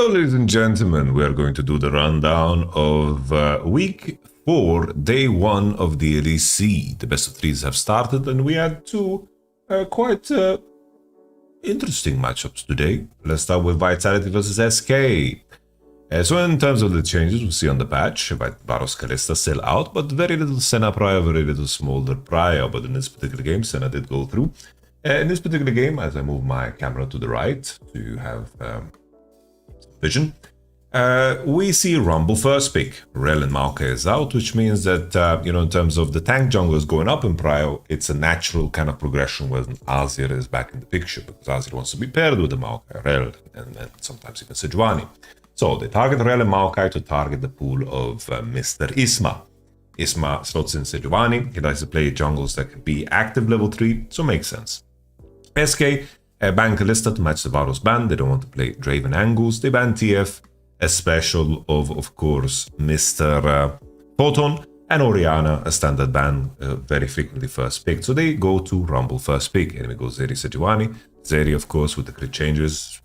Hello, ladies and gentlemen. We are going to do the rundown of week 4, day 1 of the LEC. The best of threes have started, and we had two quite interesting matchups today. Let's start with Vitality versus SK. So in terms of the changes we see on the patch, Varus Kalista still out, but very little Senna prior, very little Smolder prior. But in this particular game, Senna did go through. In this particular game, as I move my camera to the right to have vision, we see Rumble first pick. Rel and Maokai is out, which means that, in terms of the tank junglers going up in prio, it's a natural kind of progression when Azir is back in the picture, because Azir wants to be paired with the Maokai, Rel, and sometimes even Sejuani. So they target Rel and Maokai to target the pool of Mr. Isma. Isma slots in Sejuani. He likes to play jungles that can be active level 3, so makes sense. SK ban Kalista to match the Varus ban. They don't want to play Draven angles. They ban TF, a special of course, Mr. Photon, and Orianna, a standard ban, very frequently first pick. So they go to Rumble first pick. Enemy goes Zeri Sejuani. Zeri, of course, with the crit changes,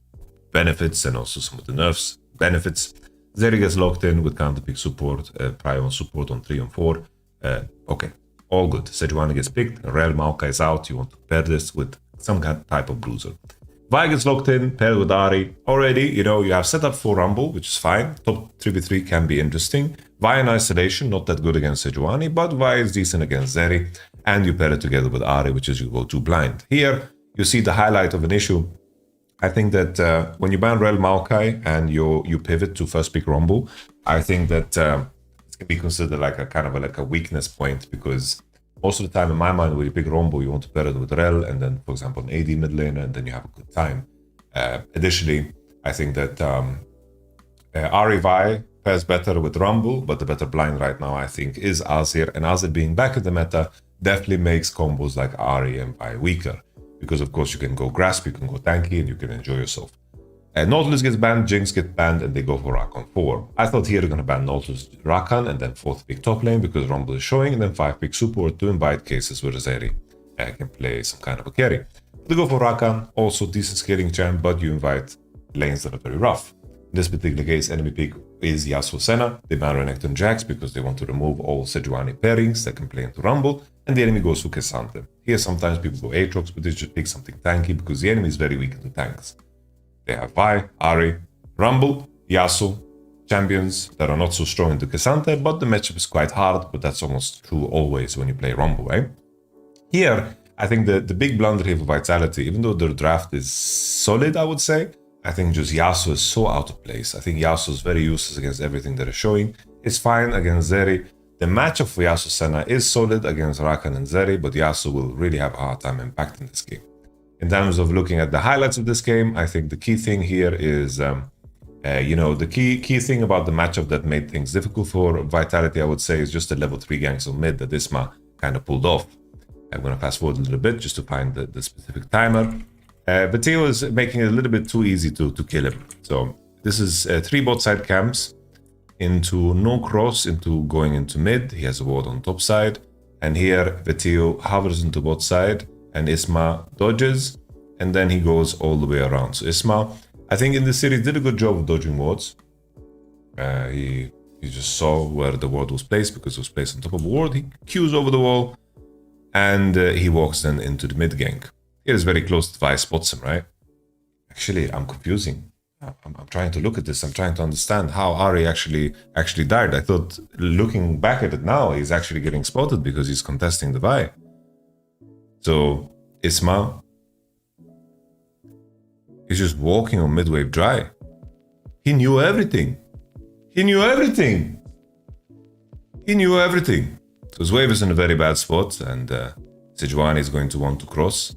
benefits, and also some of the nerfs, benefits. Zeri gets locked in with counter pick support, prior on support on 3 and 4. Okay, all good. Sejuani gets picked. Rel Maokai is out. You want to pair this with some kind of type of bruiser. Vi gets locked in, paired with Ahri. Already, you have set up for Rumble, which is fine. Top 3v3 can be interesting. Vi in isolation, not that good against Sejuani, but Vi is decent against Zeri. And you pair it together with Ahri, which is you go to blind. Here, you see the highlight of an issue. I think that when you ban Rel Maokai and you pivot to first pick Rumble, I think that it can be considered like a kind of like a weakness point, because most of the time, in my mind, when you pick Rumble, you want to pair it with Rel, and then, for example, an AD mid laner, and then you have a good time. Additionally, I think that Ahri Vi pairs better with Rumble, but the better blind right now, I think, is Azir. And Azir being back in the meta definitely makes combos like Ahri and Vi weaker. Because, of course, you can go Grasp, you can go Tanky, and you can enjoy yourself. Nautilus gets banned, Jinx gets banned, and they go for Rakan 4. I thought here they're going to ban Nautilus, Rakan, and then 4th pick top lane because Rumble is showing, and then 5th pick support to invite cases where Zeri can play some kind of a carry. They go for Rakan, also decent scaling champ, but you invite lanes that are very rough. In this particular case, enemy pick is Yasuo Senna. They ban Renekton and Jax because they want to remove all Sejuani pairings that can play into Rumble, and the enemy goes for Cassandra. Here sometimes people go Aatrox, but they should pick something tanky because the enemy is very weak into tanks. They have Vi, Ahri, Rumble, Yasuo, champions that are not so strong into Cassandra, but the matchup is quite hard, but that's almost true always when you play Rumble, right? Here, I think the big blunder here for Vitality, even though their draft is solid, I would say, I think just Yasuo is so out of place. I think Yasuo is very useless against everything that is showing. It's fine against Zeri. The matchup for Yasuo Senna is solid against Rakan and Zeri, but Yasuo will really have a hard time impacting this game. In terms of looking at the highlights of this game, I think the key thing here is, the key thing about the matchup that made things difficult for Vitality, I would say, is just the level 3 ganks on mid that Isma kind of pulled off. I'm going to fast forward a little bit just to find the specific timer. But Theo is making it a little bit too easy to kill him. So this is 3 bot side camps into no cross into going into mid. He has a ward on top side. And here Vetio hovers into bot side and Isma dodges. And then he goes all the way around. So Isma, I think in this series, did a good job of dodging wards. He just saw where the ward was placed because it was placed on top of a ward. He queues over the wall and he walks then into the mid gank. It is very close to Vi spots him, right? Actually, I'm confusing. I'm trying to look at this. I'm trying to understand how Ahri actually died. I thought, looking back at it now, he's actually getting spotted because he's contesting the Vi. So, Isma is just walking on mid-wave dry. He knew everything. He knew everything. He knew everything. So his wave is in a very bad spot, and Sejuani is going to want to cross.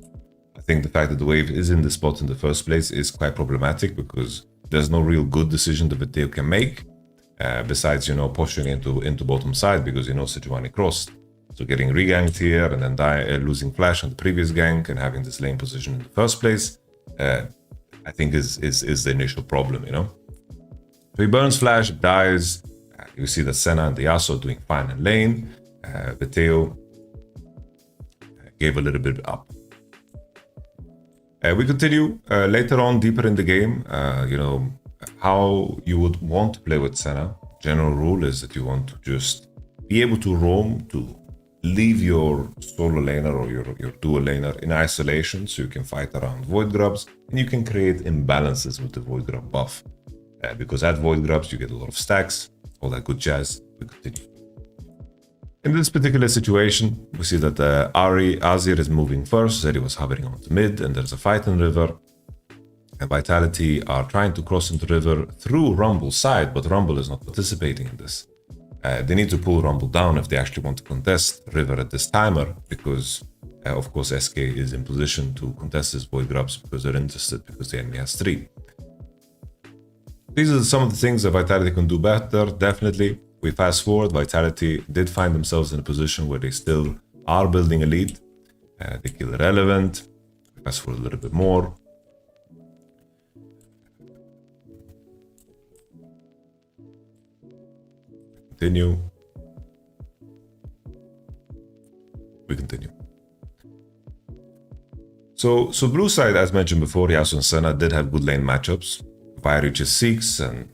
I think the fact that the wave is in the spot in the first place is quite problematic because there's no real good decision that Viteo can make besides, pushing into bottom side because, Sejuani crossed. So getting reganked here and then losing flash on the previous gank and having this lane position in the first place, I think is the initial problem, So he burns flash, dies. You see that Senna and the Yasuo doing fine in lane. Viteo gave a little bit up. We continue later on, deeper in the game. how you would want to play with Senna. General rule is that you want to just be able to roam, to leave your solo laner or your dual laner in isolation so you can fight around void grubs and you can create imbalances with the void grub buff. Because at void grubs you get a lot of stacks, all that good jazz. We continue. In this particular situation, we see that Azir is moving first, Zeri was hovering onto mid, and there's a fight in river. And Vitality are trying to cross into river through Rumble's side, but Rumble is not participating in this. They need to pull Rumble down if they actually want to contest river at this timer, because of course SK is in position to contest his void grubs because they're interested, because the enemy has 3. These are some of the things that Vitality can do better, definitely. We fast forward, Vitality did find themselves in a position where they still are building a lead. They kill Irrelevant. We fast forward a little bit more. Continue. We continue. So blue side, as mentioned before, Yasuo and Senna did have good lane matchups. Vi reaches 6 and,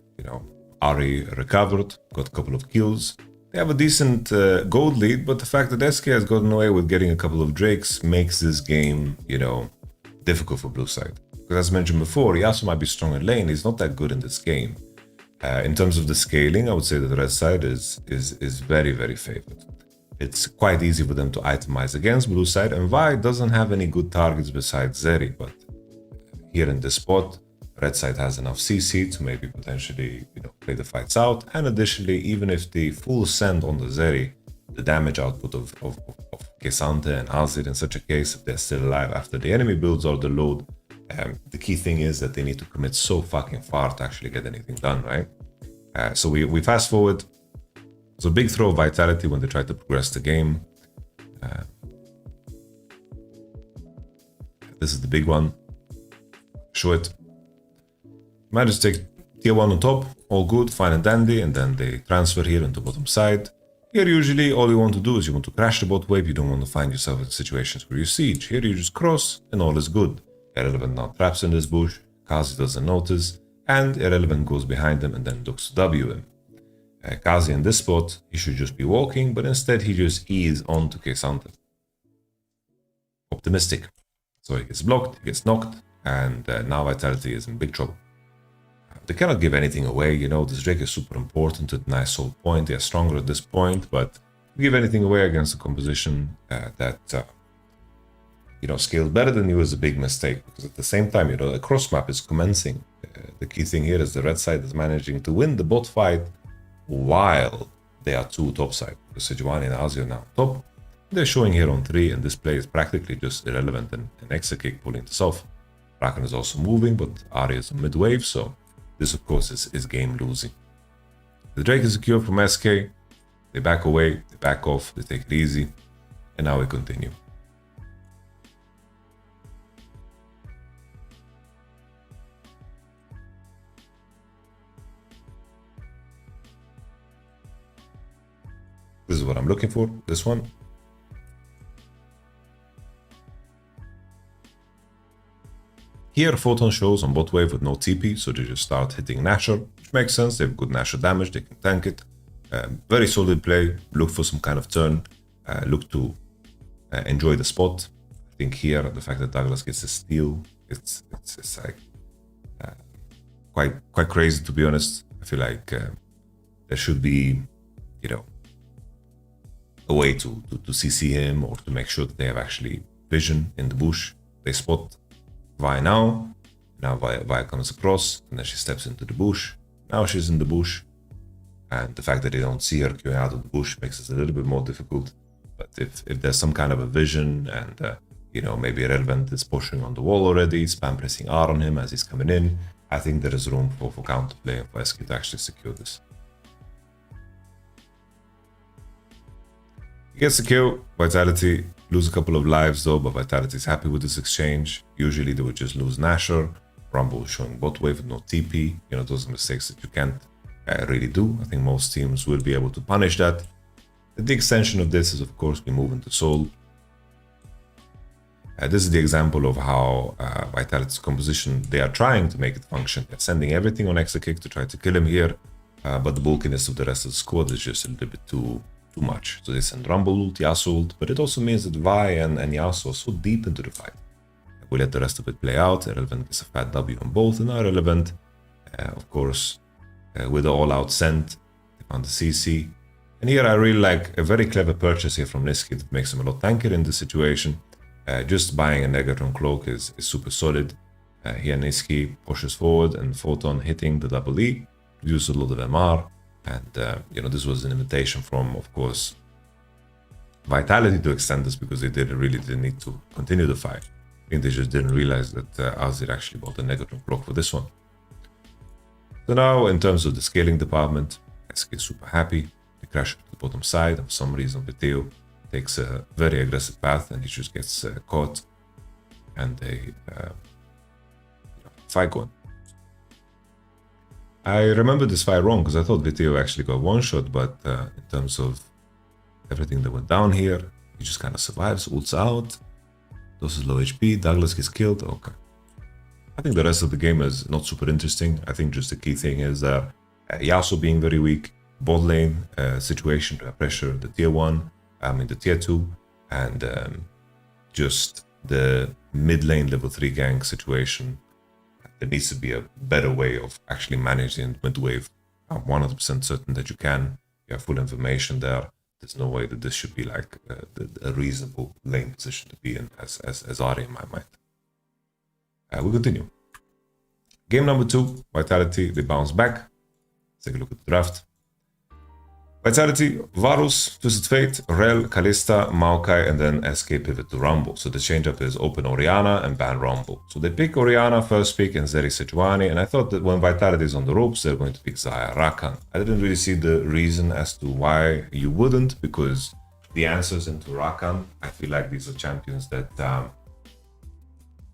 Ari recovered, got a couple of kills. They have a decent gold lead, but the fact that SK has gotten away with getting a couple of Drakes makes this game, difficult for blue side. Because as mentioned before, Yasuo might be strong in lane, he's not that good in this game. In terms of the scaling, I would say that the red side is very, very favored. It's quite easy for them to itemize against blue side, and Vi doesn't have any good targets besides Zeri, but here in this spot, red side has enough CC to maybe potentially, play the fights out. And additionally, even if they full send on the Zeri, the damage output of K'Sante and Azir in such a case, if they're still alive after the enemy builds or the load, the key thing is that they need to commit so fucking far to actually get anything done, right? So we fast forward. So big throw of Vitality when they try to progress the game. This is the big one. Show it. Manage to take tier 1 on top, all good, fine and dandy, and then they transfer here into bottom side. Here usually all you want to do is you want to crash the bot wave, you don't want to find yourself in situations where you siege. Here you just cross and all is good. Irrelevant now traps in this bush, Kazi doesn't notice, and Irrelevant goes behind him and then looks to W him. Kazi in this spot, he should just be walking, but instead he just ease on to K'Sante. Optimistic. So he gets blocked, he gets knocked, and now Vitality is in big trouble. They cannot give anything away, this Drake is super important at nice soul point, they are stronger at this point, but to give anything away against a composition that scaled better than you is a big mistake, because at the same time, a cross map is commencing. The key thing here is the red side is managing to win the bot fight while they are 2 top side, because Sejuani and Azir now top. They're showing here on 3, and this play is practically just Irrelevant and Exa kick pulling this off. Rakan is also moving, but Arya is on mid wave, so this, of course, is game losing. The Drake is secure from SK. They back away, they back off, they take it easy. And now we continue. This is what I'm looking for, this one. Here, Photon shows on bot wave with no TP, so they just start hitting Nashor, which makes sense. They have good Nashor damage, they can tank it. Very solid play. Look for some kind of turn. Look to enjoy the spot. I think here, the fact that Douglas gets a steal, it's like quite crazy, to be honest. I feel like there should be, a way to CC him or to make sure that they have actually vision in the bush. They spot Vi now Vi comes across, and then she steps into the bush. Now she's in the bush, and the fact that they don't see her queuing out of the bush makes it a little bit more difficult. But if there's some kind of a vision, and maybe Irrelevant is pushing on the wall already, spam pressing R on him as he's coming in, I think there is room for counterplay and for SK to actually secure this. He gets the kill. Vitality lose a couple of lives though, but Vitality is happy with this exchange. Usually they would just lose Nashor. Rumble showing bot wave with no TP. Those are mistakes that you can't really do. I think most teams will be able to punish that. The extension of this is, of course, we move into Soul. This is the example of how Vitality's composition, they are trying to make it function. They're sending everything on Exekick to try to kill him here, but the bulkiness of the rest of the squad is just a little bit too much. So they send Rumble ult, Yasuo ult, but it also means that Vi and Yasuo are so deep into the fight. We let the rest of it play out. Irrelevant gets a fat W on both, and Irrelevant, of course, with the all-out sent, they found the CC. And here I really like a very clever purchase here from Niski that makes him a lot tankier in this situation. Just buying a Negatron Cloak is super solid. Here Niski pushes forward and Photon hitting the double E, produces a lot of MR. And, you know, this was an invitation from, of course, Vitality to extend this because they really didn't need to continue the fight. I think they just didn't realize that Azir actually bought a Negatron Cloak for this one. So now, in terms of the scaling department, SK is super happy. They crash to the bottom side. For some reason, Viteo takes a very aggressive path and he just gets caught. And they fight going. I remember this fight wrong because I thought Viteo actually got one shot, but in terms of everything that went down here, he just kind of survives, ults out. Those is low HP, Douglas gets killed, okay. I think the rest of the game is not super interesting. I think just the key thing is Yasuo being very weak, bot lane situation to pressure the tier 1, the tier 2, and just the mid lane level 3 gank situation. There needs to be a better way of actually managing mid wave. I'm 100% certain that you can. You have full information there. There's no way that this should be like a reasonable lane position to be in as Ari in my mind. We'll continue. Game number 2, Vitality, they bounce back. Let's take a look at the draft. Vitality, Varus, Twisted Fate, Rel, Kalista, Maokai, and then SK pivot to Rumble. So the change-up is open Orianna and ban Rumble. So they pick Orianna first pick and Zeri Sejuani, and I thought that when Vitality is on the ropes, they're going to pick Xayah Rakan. I didn't really see the reason as to why you wouldn't, because the answers into Rakan, I feel like these are champions that,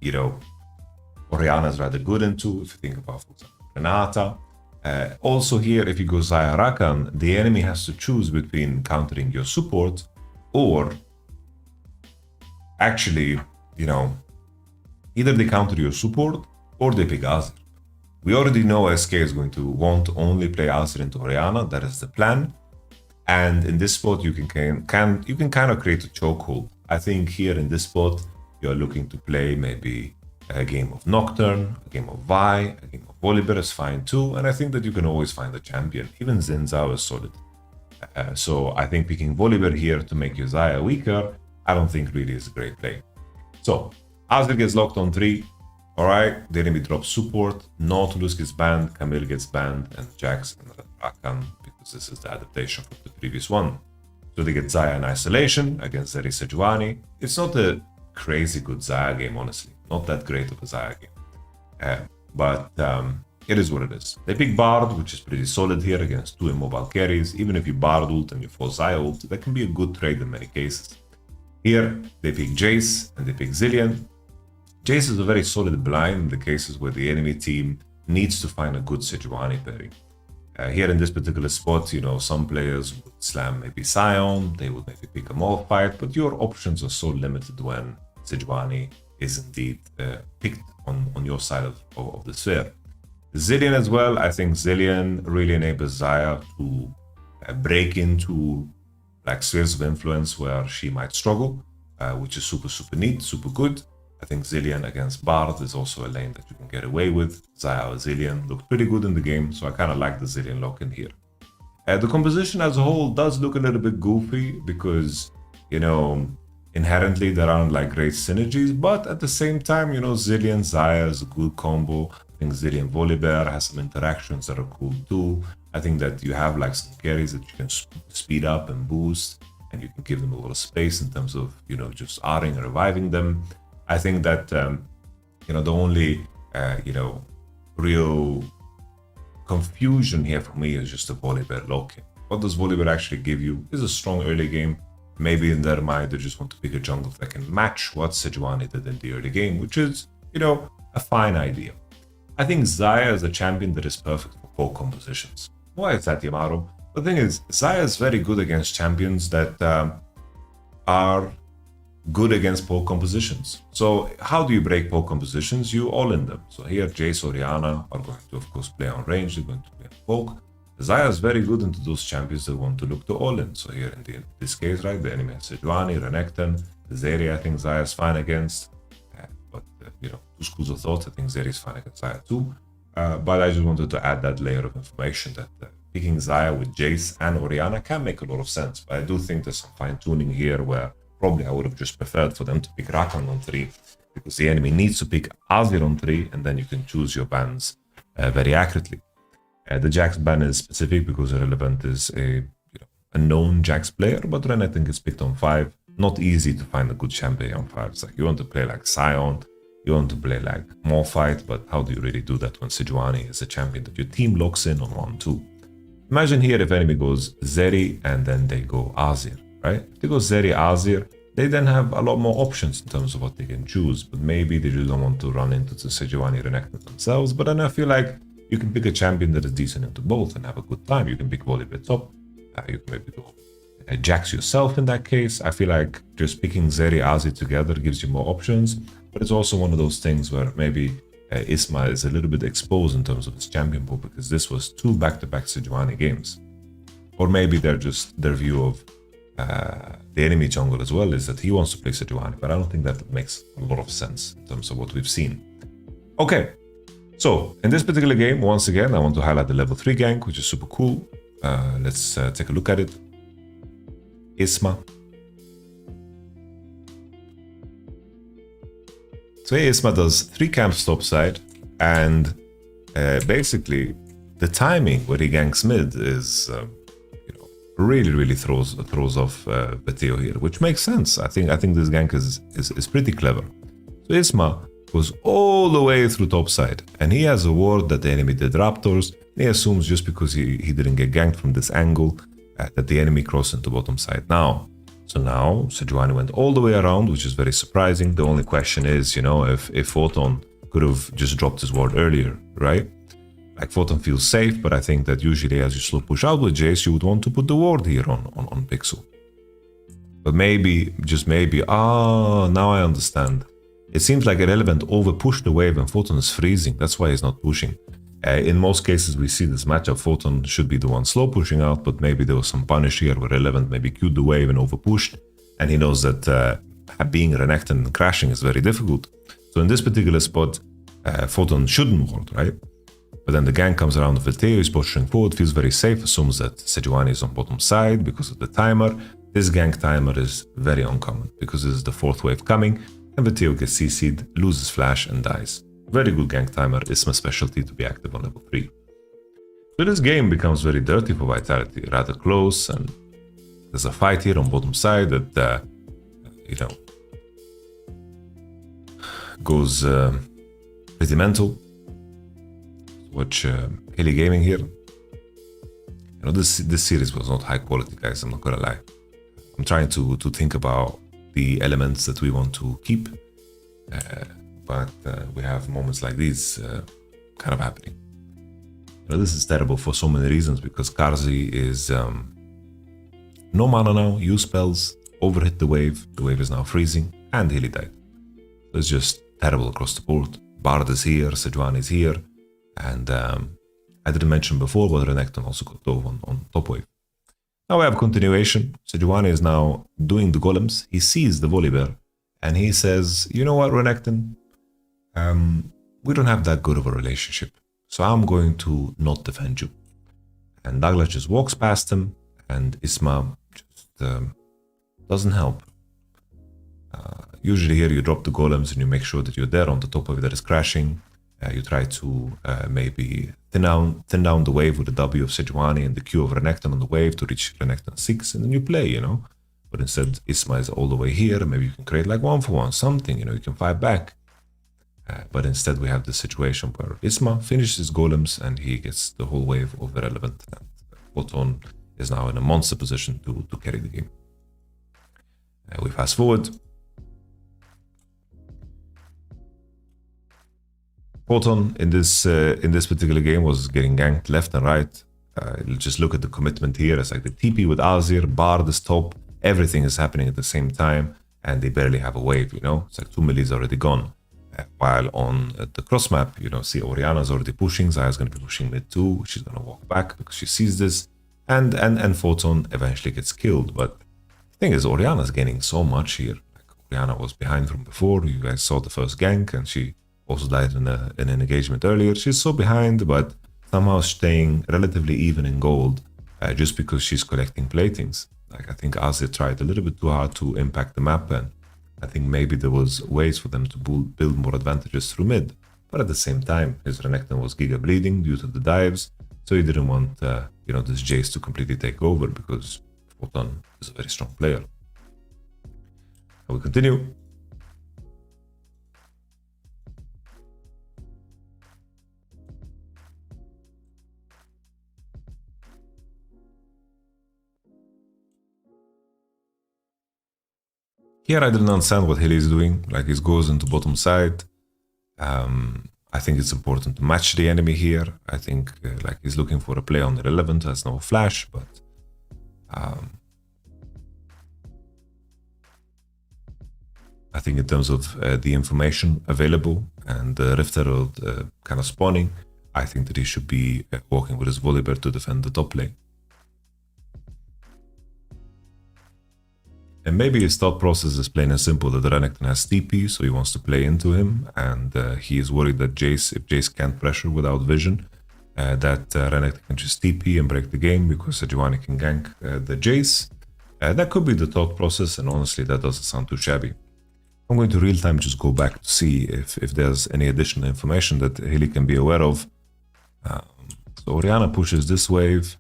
you know, Orianna is rather good into, if you think about, for example, Renata. Also here, if you go Xayah Rakan, the enemy has to choose between countering your support or actually, you know, either they counter your support or they pick Azir. We already know SK is going to want to only play Azir into Orianna. That is the plan. And in this spot, you can kind of create a chokehold. I think here in this spot, you're looking to play maybe a game of Nocturne, a game of Vi, a game of Volibear is fine too, and I think that you can always find a champion. Even Xin Zhao is solid. So I think picking Volibear here to make your Xayah weaker, I don't think really is a great play. So Azir gets locked on 3. Alright, the enemy drops support, Nautilus gets banned, Camille gets banned, and Jax and Rakan, because this is the adaptation from the previous one. So they get Xayah in isolation against Zeri Sejuani. It's not a crazy good Xayah game, honestly. Not that great of a Xayah game. But it is what it is. They pick Bard, which is pretty solid here against 2 immobile carries. Even if you Bard ult and you fall Xayah ult, that can be a good trade in many cases. Here, they pick Jace and they pick Zilean. Jace is a very solid blind in the cases where the enemy team needs to find a good Sejuani pairing. Here in this particular spot, you know, some players would slam maybe Sion, they would maybe pick a Morph fight, but your options are so limited when Sejuani is indeed picked on your side of the sphere. Zilean as well, I think Zilean really enables Xayah to break into like spheres of influence where she might struggle, which is super neat, super good. I think Zilean against Bard is also a lane that you can get away with. Xayah or Zilean looked pretty good in the game, so I kind of like the Zilean lock in here. The composition as a whole does look a little bit goofy because, you know, inherently there aren't like great synergies, but at the same time, you know, Zilean Xayah is a good combo. I think Zilean Volibear has some interactions that are cool too. I think that you have like some carries that you can speed up and boost, and you can give them a lot of space in terms of, you know, just R'ing and reviving them. I think that, you know, the only, you know, real confusion here for me is just the Volibear lock-in. What does Volibear actually give you? Is a strong early game. Maybe in their mind, they just want to pick a jungle that can match what Sejuani did in the early game, which is, you know, a fine idea. I think Xayah is a champion that is perfect for core compositions. Why is that, Yamato? The thing is, Xayah is very good against champions that are good against poke compositions. So how do you break poke compositions? You all in them. So here Jace, Orianna are going to, of course, play on range. They're going to play on poke. Xayah is very good into those champions that want to look to all in. So here in this case, right, the enemy has Sejuani, Renekton, Zeri. I think Xayah is fine against. But you know, two schools of thought. I think Zeri is fine against Xayah too. But I just wanted to add that layer of information that picking Xayah with Jace and Orianna can make a lot of sense. But I do think there's some fine tuning here where probably I would have just preferred for them to pick Rakan on 3, because the enemy needs to pick Azir on 3, and then you can choose your bans very accurately. The Jax ban is specific because Irrelevant is a known Jax player, but Renekton gets picked on 5. Not easy to find a good champion on 5. It's like you want to play like Sion, you want to play like Morfight, but how do you really do that when Sejuani is a champion that your team locks in on 1-2? Imagine here if enemy goes Zeri and then they go Azir, right? If they go Zeri, Azir, they then have a lot more options in terms of what they can choose, but maybe they just don't want to run into the Sejuani Renekton themselves. But then I feel like you can pick a champion that is decent into both and have a good time. You can pick Volibear top, you can maybe go Jax yourself in that case. I feel like just picking Zeri, Azir together gives you more options, but it's also one of those things where maybe Isma is a little bit exposed in terms of his champion pool, because this was 2 back-to-back Sejuani games. Or maybe they're just their view of the enemy jungle as well is that he wants to play Sejuani, but I don't think that makes a lot of sense in terms of what we've seen. Okay, so in this particular game, once again, I want to highlight the level 3 gank, which is super cool. Let's take a look at it. Isma. So Isma does 3 camps topside, and basically the timing where he ganks mid is really throws off Beteo here, which makes sense. I think this gank is pretty clever. So Isma goes all the way through topside, and he has a ward that the enemy did Raptors. He assumes just because he didn't get ganked from this angle that the enemy crossed into bottom side now. So now Sejuani went all the way around, which is very surprising. The only question is, if Photon could have just dropped his ward earlier, right? Like Photon feels safe, but I think that usually as you slow push out with Jace, you would want to put the ward here on Pixel. But maybe, just maybe, now I understand. It seems like Irrelevant over-pushed the wave and Photon is freezing. That's why he's not pushing. In most cases, we see this matchup. Photon should be the one slow pushing out, but maybe there was some punish here where Irrelevant maybe queued the wave and over-pushed. And he knows that being Renekton and crashing is very difficult. So in this particular spot, Photon shouldn't ward, right? But then the gank comes around with Veteo, he's pushing forward, feels very safe, assumes that Sejuani is on bottom side because of the timer. This gank timer is very uncommon because this is the 4th wave coming, and Veteo gets CC'd, loses flash, and dies. Very good gank timer, Isma's specialty to be active on level 3. So this game becomes very dirty for Vitality, rather close, and there's a fight here on bottom side that, goes pretty mental. Watch Haley Gaming here. This series was not high quality, guys, I'm not gonna lie. I'm trying to think about the elements that we want to keep, but we have moments like these kind of happening. This is terrible for so many reasons, because Karzi is no mana now, use spells, overhit the wave is now freezing, and Haley died. So it's just terrible across the board. Bard is here, Sejuani is here, and I didn't mention before, but Renekton also got dove on top wave. Now we have continuation. Sejuani is now doing the golems. He sees the Volibear, and he says, you know what, Renekton? We don't have that good of a relationship, so I'm going to not defend you. And Douglas just walks past him, and Isma just doesn't help. Usually here you drop the golems and you make sure that you're there on the top wave that is crashing. You try to maybe thin down the wave with the W of Sejuani and the Q of Renekton on the wave to reach Renekton 6, and then you play, But instead, Isma is all the way here. Maybe you can create like 1-for-1, something, you can fight back. But instead, we have the situation where Isma finishes golems and he gets the whole wave of Irrelevant. And Photon is now in a monster position to carry the game. We fast forward. Photon in this particular game was getting ganked left and right. Just look at the commitment here. It's like the TP with Azir, Bard is top, everything is happening at the same time. and they barely have a wave, you know? It's like 2 milli is already gone. While on the cross map, you know, see Orianna's already pushing, Zaya's going to be pushing mid too, she's going to walk back because she sees this, and Photon eventually gets killed. But the thing is, Orianna's gaining so much here. Like, Orianna was behind from before, you guys saw the first gank, and she also died in an engagement earlier. She's so behind, but somehow staying relatively even in gold, just because she's collecting platings. Like, I think Asia tried a little bit too hard to impact the map, and I think maybe there was ways for them to build more advantages through mid. But at the same time, his Renekton was giga bleeding due to the dives, so he didn't want you know, this Jace to completely take over, because Photon is a very strong player. I will continue. Here I didn't understand what Hilly is doing, like he goes into bottom side. I think it's important to match the enemy here. I think like he's looking for a play on the relevant, has no flash, but I think in terms of the information available and the Rift Herald kind of spawning, I think that he should be walking with his Volibear to defend the top lane. And maybe his thought process is plain and simple, that the Renekton has TP, so he wants to play into him, and he is worried that Jace, if Jace can't pressure without vision, that Renekton can just TP and break the game, because Sejuani can gank the Jace. That could be the thought process, and honestly that doesn't sound too shabby. I'm going to real time just go back to see if there's any additional information that Hilly can be aware of. So Orianna pushes this wave,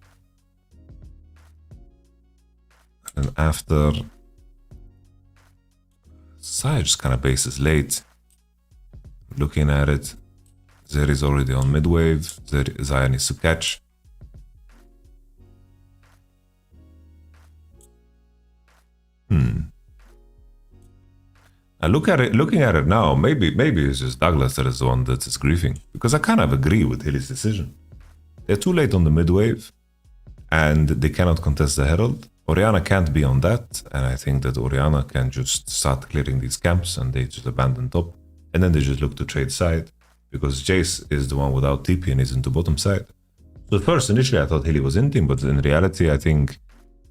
and after Saya just kind of bases late. Looking at it, Zeri's already on mid wave, Zaya needs to catch. Now looking at it now, maybe it's just Douglas that is the one that is griefing, because I kind of agree with Hilly's decision. They're too late on the mid wave, and they cannot contest the Herald. Orianna can't be on that, and I think that Orianna can just start clearing these camps, and they just abandon top, and then they just look to trade side, because Jace is the one without TP and is into bottom side. So at first, initially, I thought Hilly was in team, but in reality, I think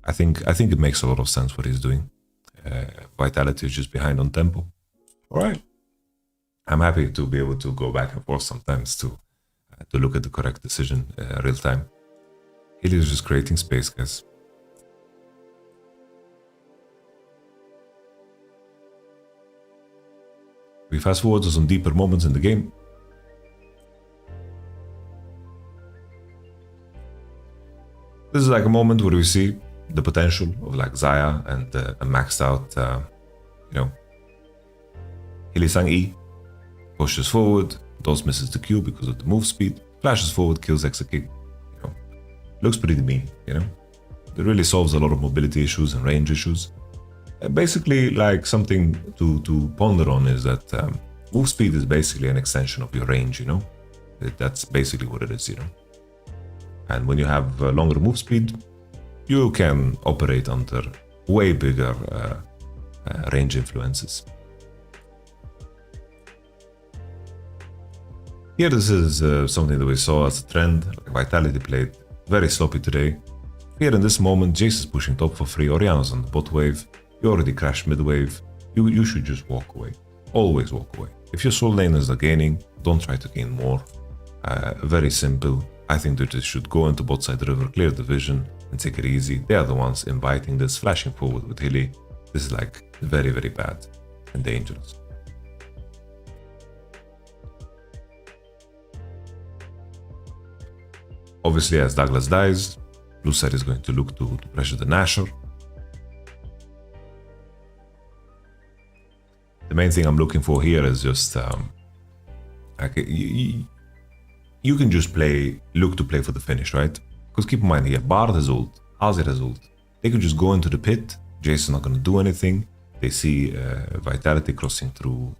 it makes a lot of sense what he's doing. Vitality is just behind on tempo. All right, I'm happy to be able to go back and forth sometimes to look at the correct decision real time. Hilly is just creating space, guys. We fast forward to some deeper moments in the game. This is like a moment where we see the potential of like Zaya and a maxed out, you know, Hilly-sang E, pushes forward, Dos misses the Q because of the move speed, flashes forward, kills Execute, you know, looks pretty mean, you know. It really solves a lot of mobility issues and range issues. Basically, like something to ponder on is that move speed is basically an extension of your range, you know. That's basically what it is, you know. And when you have longer move speed, you can operate under way bigger range influences. Here, this is something that we saw as a trend. Like Vitality played very sloppy today. Here in this moment, Jace is pushing top for free, Orianna's on the bot wave. You already crashed mid wave, you should just walk away. Always walk away. If your soul laners are gaining, don't try to gain more. Very simple. I think that they should go into bot side river, clear the vision, and take it easy. They are the ones inviting this, flashing forward with Hilly. This is like very, very bad and dangerous. Obviously, as Douglas dies, blue side is going to look to pressure the Nashor. The main thing I'm looking for here is just like you can just look to play for the finish, right? Because keep in mind here, Bard has ult, Azir has ult. They can just go into the pit. Jace is not going to do anything. They see Vitality crossing through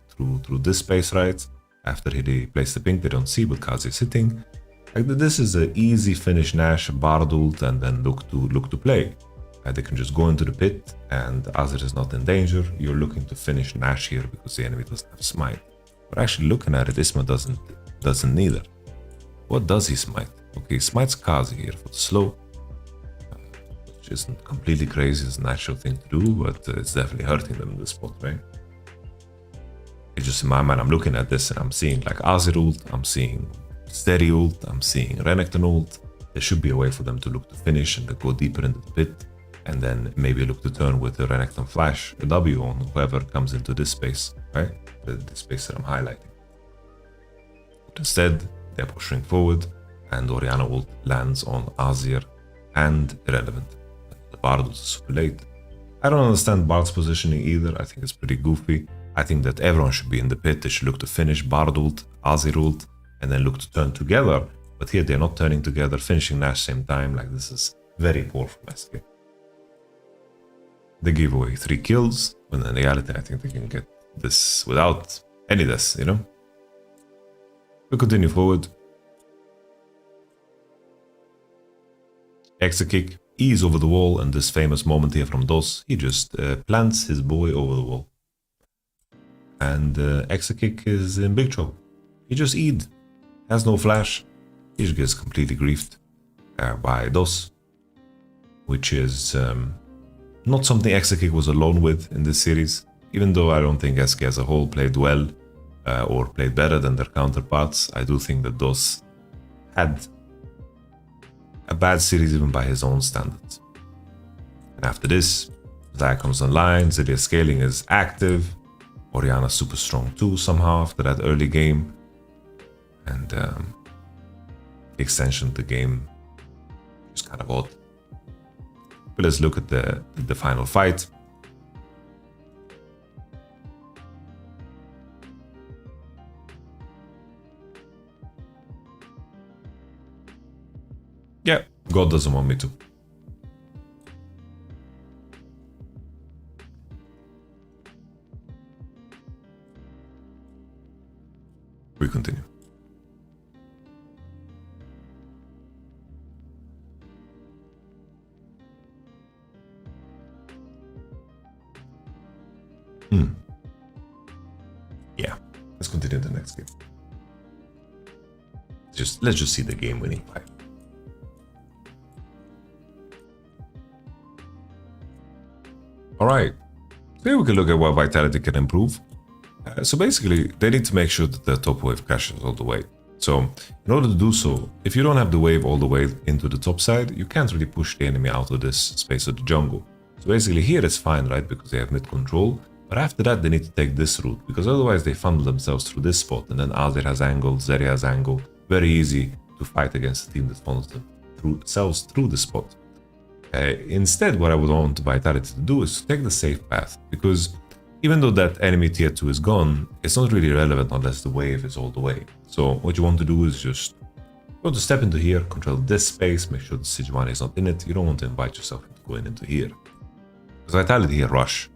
this space, right? After he plays the pink, they don't see what Kazi is hitting. Like this is an easy finish Nash, Bard ult, and then look to play. They can just go into the pit, and Azir is not in danger. You're looking to finish Nash here because the enemy doesn't have smite. But actually looking at it, Isma doesn't neither. What does he smite? Okay, he smites Kazi here for the slow, which isn't completely crazy. It's a natural thing to do, but it's definitely hurting them in this spot, right? It's just in my mind, I'm looking at this and I'm seeing like Azir ult, I'm seeing Steady ult, I'm seeing Renekton ult. There should be a way for them to look to finish and to go deeper into the pit, and then maybe look to turn with the Renekton flash, a W on whoever comes into this space, right? The space that I'm highlighting. But instead, they're pushing forward, and Orianna ult lands on Azir and Irrelevant. The Bard was super late. I don't understand Bard's positioning either. I think it's pretty goofy. I think that everyone should be in the pit. They should look to finish Bard ult, Azir ult, and then look to turn together. But here they're not turning together, finishing Nash same time. Like, this is very poor from SK. They give away 3 kills, when in reality I think they can get this without any deaths, you know? We continue forward. Extra kick, ease over the wall, and this famous moment here from DOS, he just plants his boy over the wall. And extra kick is in big trouble. He just E'd, has no flash, he just gets completely griefed by DOS, which is not something extra kick was alone with in this series, even though I don't think SK as a whole played well or played better than their counterparts. I do think that DOS had a bad series even by his own standards. And after this, Zaya comes online, Zilia scaling is active, Orianna super strong too somehow after that early game, and the extension of the game is kind of odd. But let's look at the final fight. Yeah, God doesn't want me to. We continue. Yeah, let's continue the next game. Let's just see the game-winning fight. All right, here we can look at what Vitality can improve. So basically, they need to make sure that the top wave crashes all the way. So in order to do so, if you don't have the wave all the way into the top side, you can't really push the enemy out of this space of the jungle. So basically here it's fine, right, because they have mid control. But after that, they need to take this route, because otherwise they funnel themselves through this spot, and then Azir has angle, Zeri has angle. Very easy to fight against a team that funnels themselves through the spot. Instead, what I would want Vitality to do is to take the safe path, because even though that enemy tier 2 is gone, it's not really relevant unless the wave is all the way. So what you want to do is just go to step into here, control this space, make sure the Sejuani is not in it. You don't want to invite yourself into going into here. Because Vitality here rush.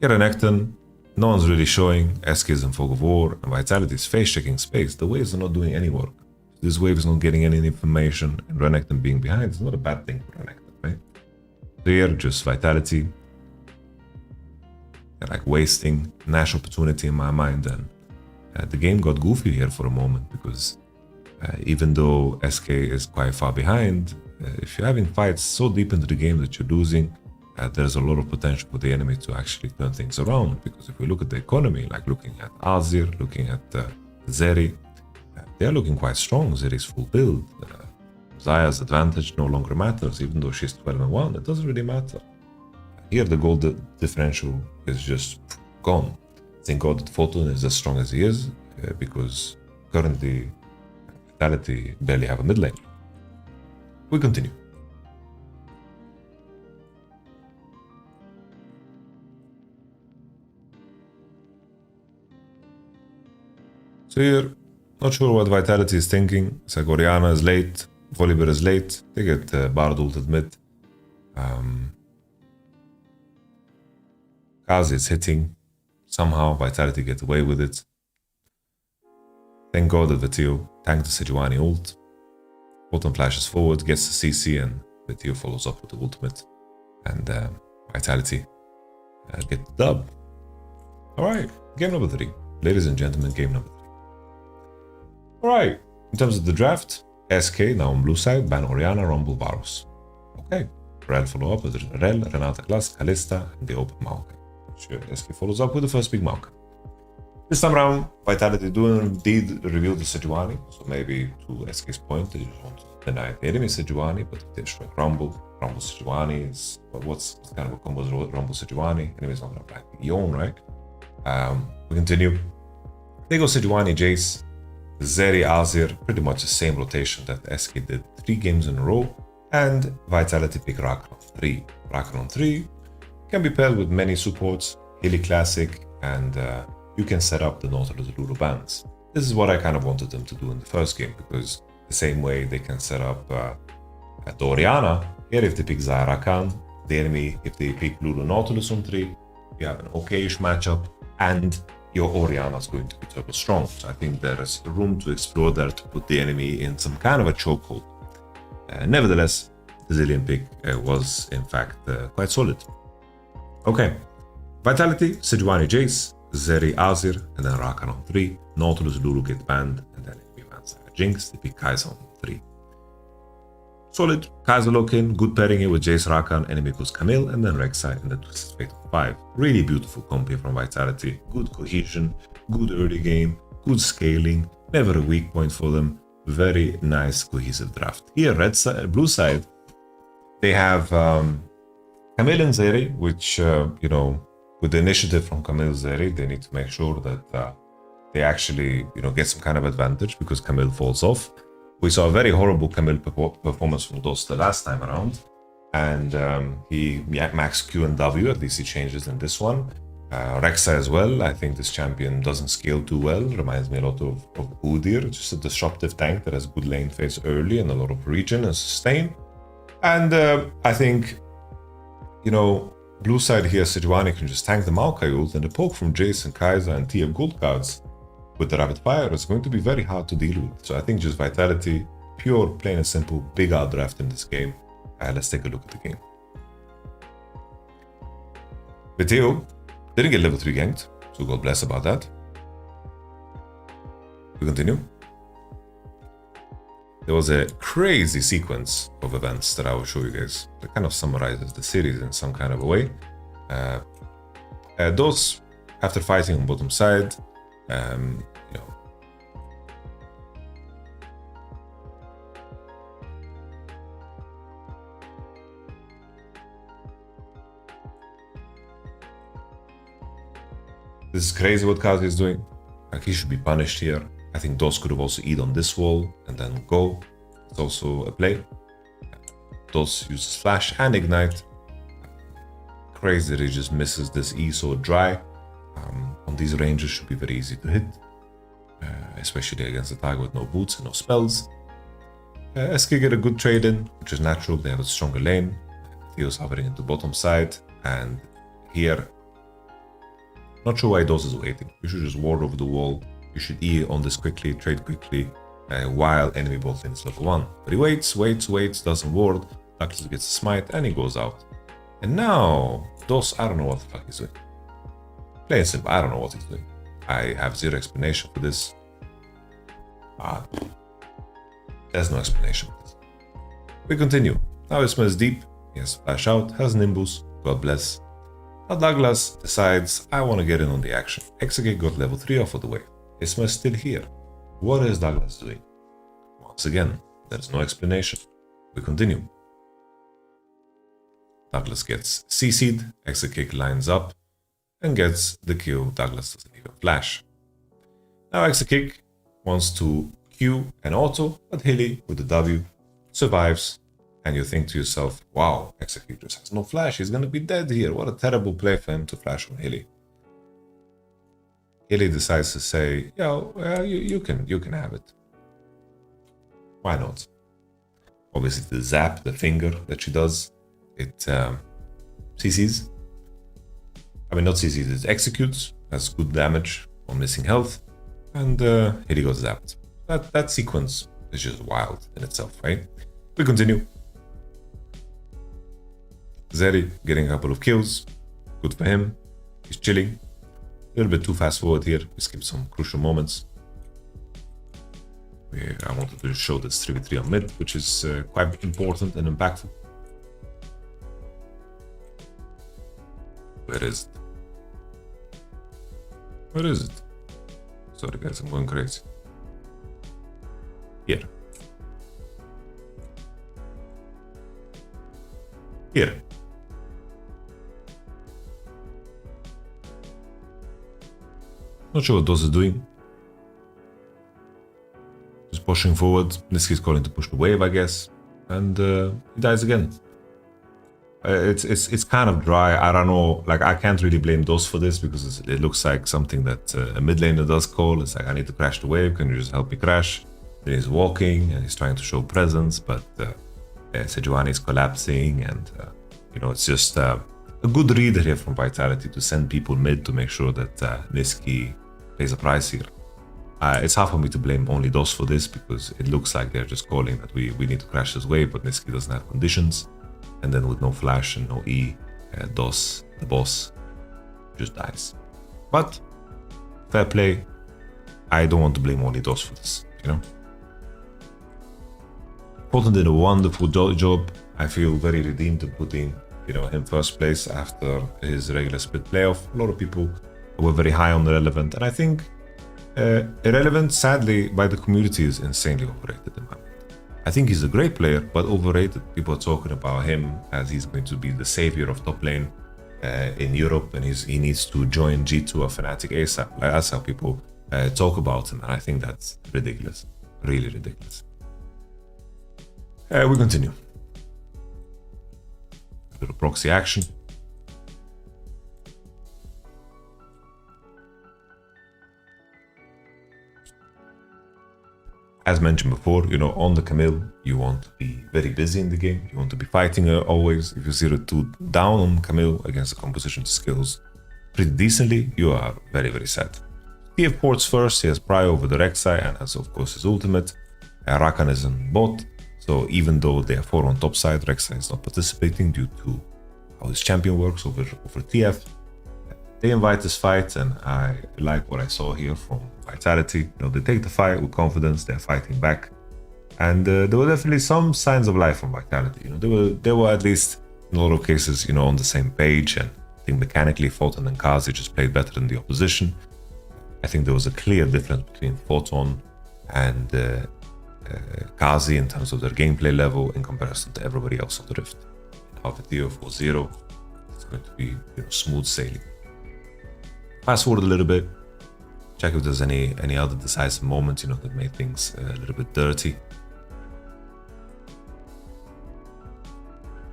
Here Renekton, no one's really showing, SK is in fog of war, and Vitality is face checking space. The waves are not doing any work. This wave is not getting any information, and Renekton being behind is not a bad thing for Renekton, right? So here, just Vitality. They're like wasting Nash opportunity in my mind, and the game got goofy here for a moment, because even though SK is quite far behind, if you're having fights so deep into the game that you're losing, there's a lot of potential for the enemy to actually turn things around. Because if we look at the economy, like looking at Azir, looking at Zeri, they're looking quite strong. Zeri's full build. Zaya's advantage no longer matters, even though she's 12-1, it doesn't really matter. Here the gold differential is just gone. Thank God that Photon is as strong as he is, because currently Vitality barely have a mid lane. We continue. So here, not sure what Vitality is thinking. It's like Orianna is late, Volibear is late, they get Bard ulted mid. Kazi is hitting. Somehow Vitality get away with it. Thank God that Vetheo tanked the Sejuani ult. Photon flashes forward, gets the CC, and Vetheo follows up with the ultimate. and Vitality get the dub. All right, game number 3. Ladies and gentlemen, game number 3. All right, in terms of the draft, SK now on blue side, ban Orianna, Rumble, Varus. Okay, Rel follow up with Rel, Renata Class, Kalista, and the open Maokai. Sure, SK follows up with the first big Maokai. This time around, Vitality do indeed reveal the Sejuani, so maybe to SK's point, they just want to deny the enemy Sejuani, but if they strike Rumble Sejuani is, what's kind of a combo is Rumble Sejuani? Enemy's not gonna black Yon, right? We continue. They go Sejuani, Jace, Zeri, Azir, pretty much the same rotation that SK did 3 games in a row, and Vitality pick Rakan on 3. Rakan on 3 can be paired with many supports, Hilly Classic, and you can set up the Nautilus Lulu bands. This is what I kind of wanted them to do in the first game, because the same way they can set up the Orianna, here if they pick Xayah Rakan, the enemy, if they pick Lulu Nautilus on 3, you have an okay-ish matchup, and your Orianna is going to be turbo strong. So I think there is room to explore there to put the enemy in some kind of a chokehold. Nevertheless, the Zilean pick was in fact quite solid. Okay, Vitality, Sejuani, Jace, Zeri, Azir, and then Rakan on 3. Nautilus, Lulu get banned, and then enemy bans Jinx, they pick Kai'Sa on 3. Solid, Kai'Sa lock-in, good pairing here with Jace, Rakan, enemy goes Camille, and then Rek'Sai, and then Twisted Fate of 5. Really beautiful comp here from Vitality, good cohesion, good early game, good scaling, never a weak point for them, very nice cohesive draft. Here, blue side, they have Camille and Zeri, which, you know, with the initiative from Camille Zeri, they need to make sure that they actually, you know, get some kind of advantage because Camille falls off. We saw a very horrible Camille performance from DOS the last time around, and he max Q and W, at least he changes in this one. Rek'Sai as well, I think this champion doesn't scale too well, reminds me a lot of Udyr, just a disruptive tank that has good lane phase early and a lot of regen and sustain. And I think, you know, blue side here, Sejuani can just tank the Maokai ult, and the poke from Jace and Kai'Sa and TF gold cards with the rapid fire is going to be very hard to deal with. So I think just Vitality, pure, plain and simple, big outdraft in this game. Let's take a look at the game. Viteo didn't get level 3 ganked, so God bless about that. We continue. There was a crazy sequence of events that I will show you guys that kind of summarizes the series in some kind of a way. Those, after fighting on bottom side, you know, this is crazy what Kazi is doing. Like, he should be punished here. I think DOS could have also eat on this wall and then go. It's also a play. DOS uses Flash and Ignite. Crazy that he just misses this E so dry. On these ranges should be very easy to hit. Especially against a target with no boots and no spells. SK get a good trade in, which is natural. They have a stronger lane. Theo's hovering into bottom side. And here, not sure why DOS is waiting. You should just ward over the wall. You should E on this quickly, trade quickly, while enemy bot lane is level 1. But he waits, doesn't ward, Douglas gets a smite, and he goes out. And now, DOS, I don't know what the fuck he's doing. Plain simple, I don't know what he's doing. I have zero explanation for this. There's no explanation for this. We continue. Now he smells deep, he has Flash out, has Nimbus, God bless. Now Douglas decides, I want to get in on the action. Exegate got level 3 off of the way. Isma's still here. What is Douglas doing? Once again, there is no explanation. We continue. Douglas gets CC'd, Exekick lines up, and gets the kill. Douglas doesn't even flash. Now Exekick wants to Q and auto, but Hilly with the W survives, and you think to yourself, wow, Exekick just has no flash, he's gonna be dead here. What a terrible play for him to flash on Hilly. Hilly decides to say, yo, you can have it. Why not? Obviously the zap, the finger that she does, it CCs. I mean, not CCs, it executes, has good damage on missing health, and Hilly got zapped. That sequence is just wild in itself, right? We continue. Zeri getting a couple of kills. Good for him. He's chilling. A little bit too fast forward here. We skipped some crucial moments. I wanted to show this 3v3 on mid, which is quite important and impactful. Where is it? Where is it? Sorry guys, I'm going crazy. Here. Here. Not sure what DOS is doing. Just pushing forward. Niski's calling to push the wave, I guess. And he dies again. It's kind of dry. I don't know. Like, I can't really blame DOS for this because it looks like something that a mid laner does call. It's like, I need to crash the wave. Can you just help me crash? Then he's walking and he's trying to show presence, but Sejuani is collapsing, and you know, it's just a good reader here from Vitality to send people mid to make sure that Niski pays a price here. It's hard for me to blame only DOS for this because it looks like they're just calling that we need to crash this wave, but Niski doesn't have conditions. And then with no flash and no E, DOS, the boss, just dies. But fair play. I don't want to blame only DOS for this, you know? Colton did a wonderful job. I feel very redeemed in putting, you know, him first place after his regular split playoff. A lot of people were very high on Irrelevant, and I think Irrelevant, sadly, by the community is insanely overrated in my mind. I think he's a great player, but overrated. People are talking about him as he's going to be the savior of top lane in Europe, and he needs to join G2 or Fnatic ASAP. That's how people talk about him, and I think that's ridiculous, really ridiculous. We continue. A little proxy action. As mentioned before, you know, on the Camille, you want to be very busy in the game. You want to be fighting always. If you 0-2 down on Camille against the composition skills pretty decently, you are very, very sad. TF ports first, he has Prio over the Rek'Sai and has, of course, his ultimate. Rakan is on bot, so even though they are 4 on top side, Rek'Sai is not participating due to how his champion works over TF. They invite this fight, and I like what I saw here from Vitality. You know, they take the fight with confidence, they're fighting back. And there were definitely some signs of life from Vitality. You know, they were at least, in a lot of cases, you know, on the same page, and I think mechanically Photon and Kazi just played better than the opposition. I think there was a clear difference between Photon and Kazi in terms of their gameplay level in comparison to everybody else on the Rift. Half a tier 4-0, it's going to be, you know, smooth sailing. Fast forward a little bit, check if there's any other decisive moments, you know, that made things a little bit dirty.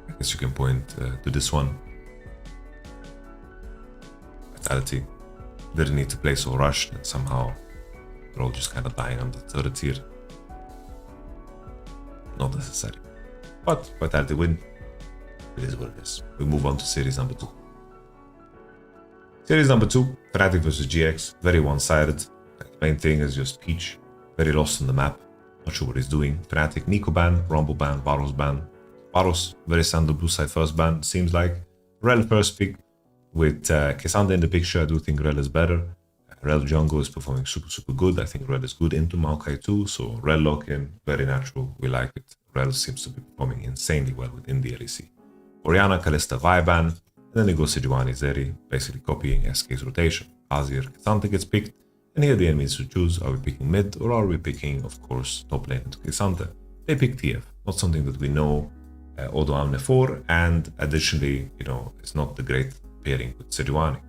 I guess you can point to this one. Vitality didn't need to play so rushed, and somehow they're all just kind of dying on the third tier. Not necessary. But Vitality win. It is what it is. We move on to series number 2. Series number 2, Fnatic versus GX. Very one-sided. The main thing is just Peach. Very lost on the map. Not sure what he's doing. Fnatic, Nico ban, Rumble ban, Varus ban. Varus, very standard blue side first ban, seems like. Rel first pick. With K'Sante in the picture, I do think Rel is better. Rel jungle is performing super good. I think Rel is good into Maokai too, so Rel lock-in, very natural, we like it. Rel seems to be performing insanely well within the LEC. Orianna, Kalista, Viban, and then they go Sejuani, Zeri, basically copying SK's rotation. Azir, K'Sante gets picked, and here the enemy needs to choose, are we picking mid, or are we picking, of course, top lane into K'Sante? They pick TF, not something that we know Odo Amne for, and additionally, you know, it's not the great pairing with Sejuani.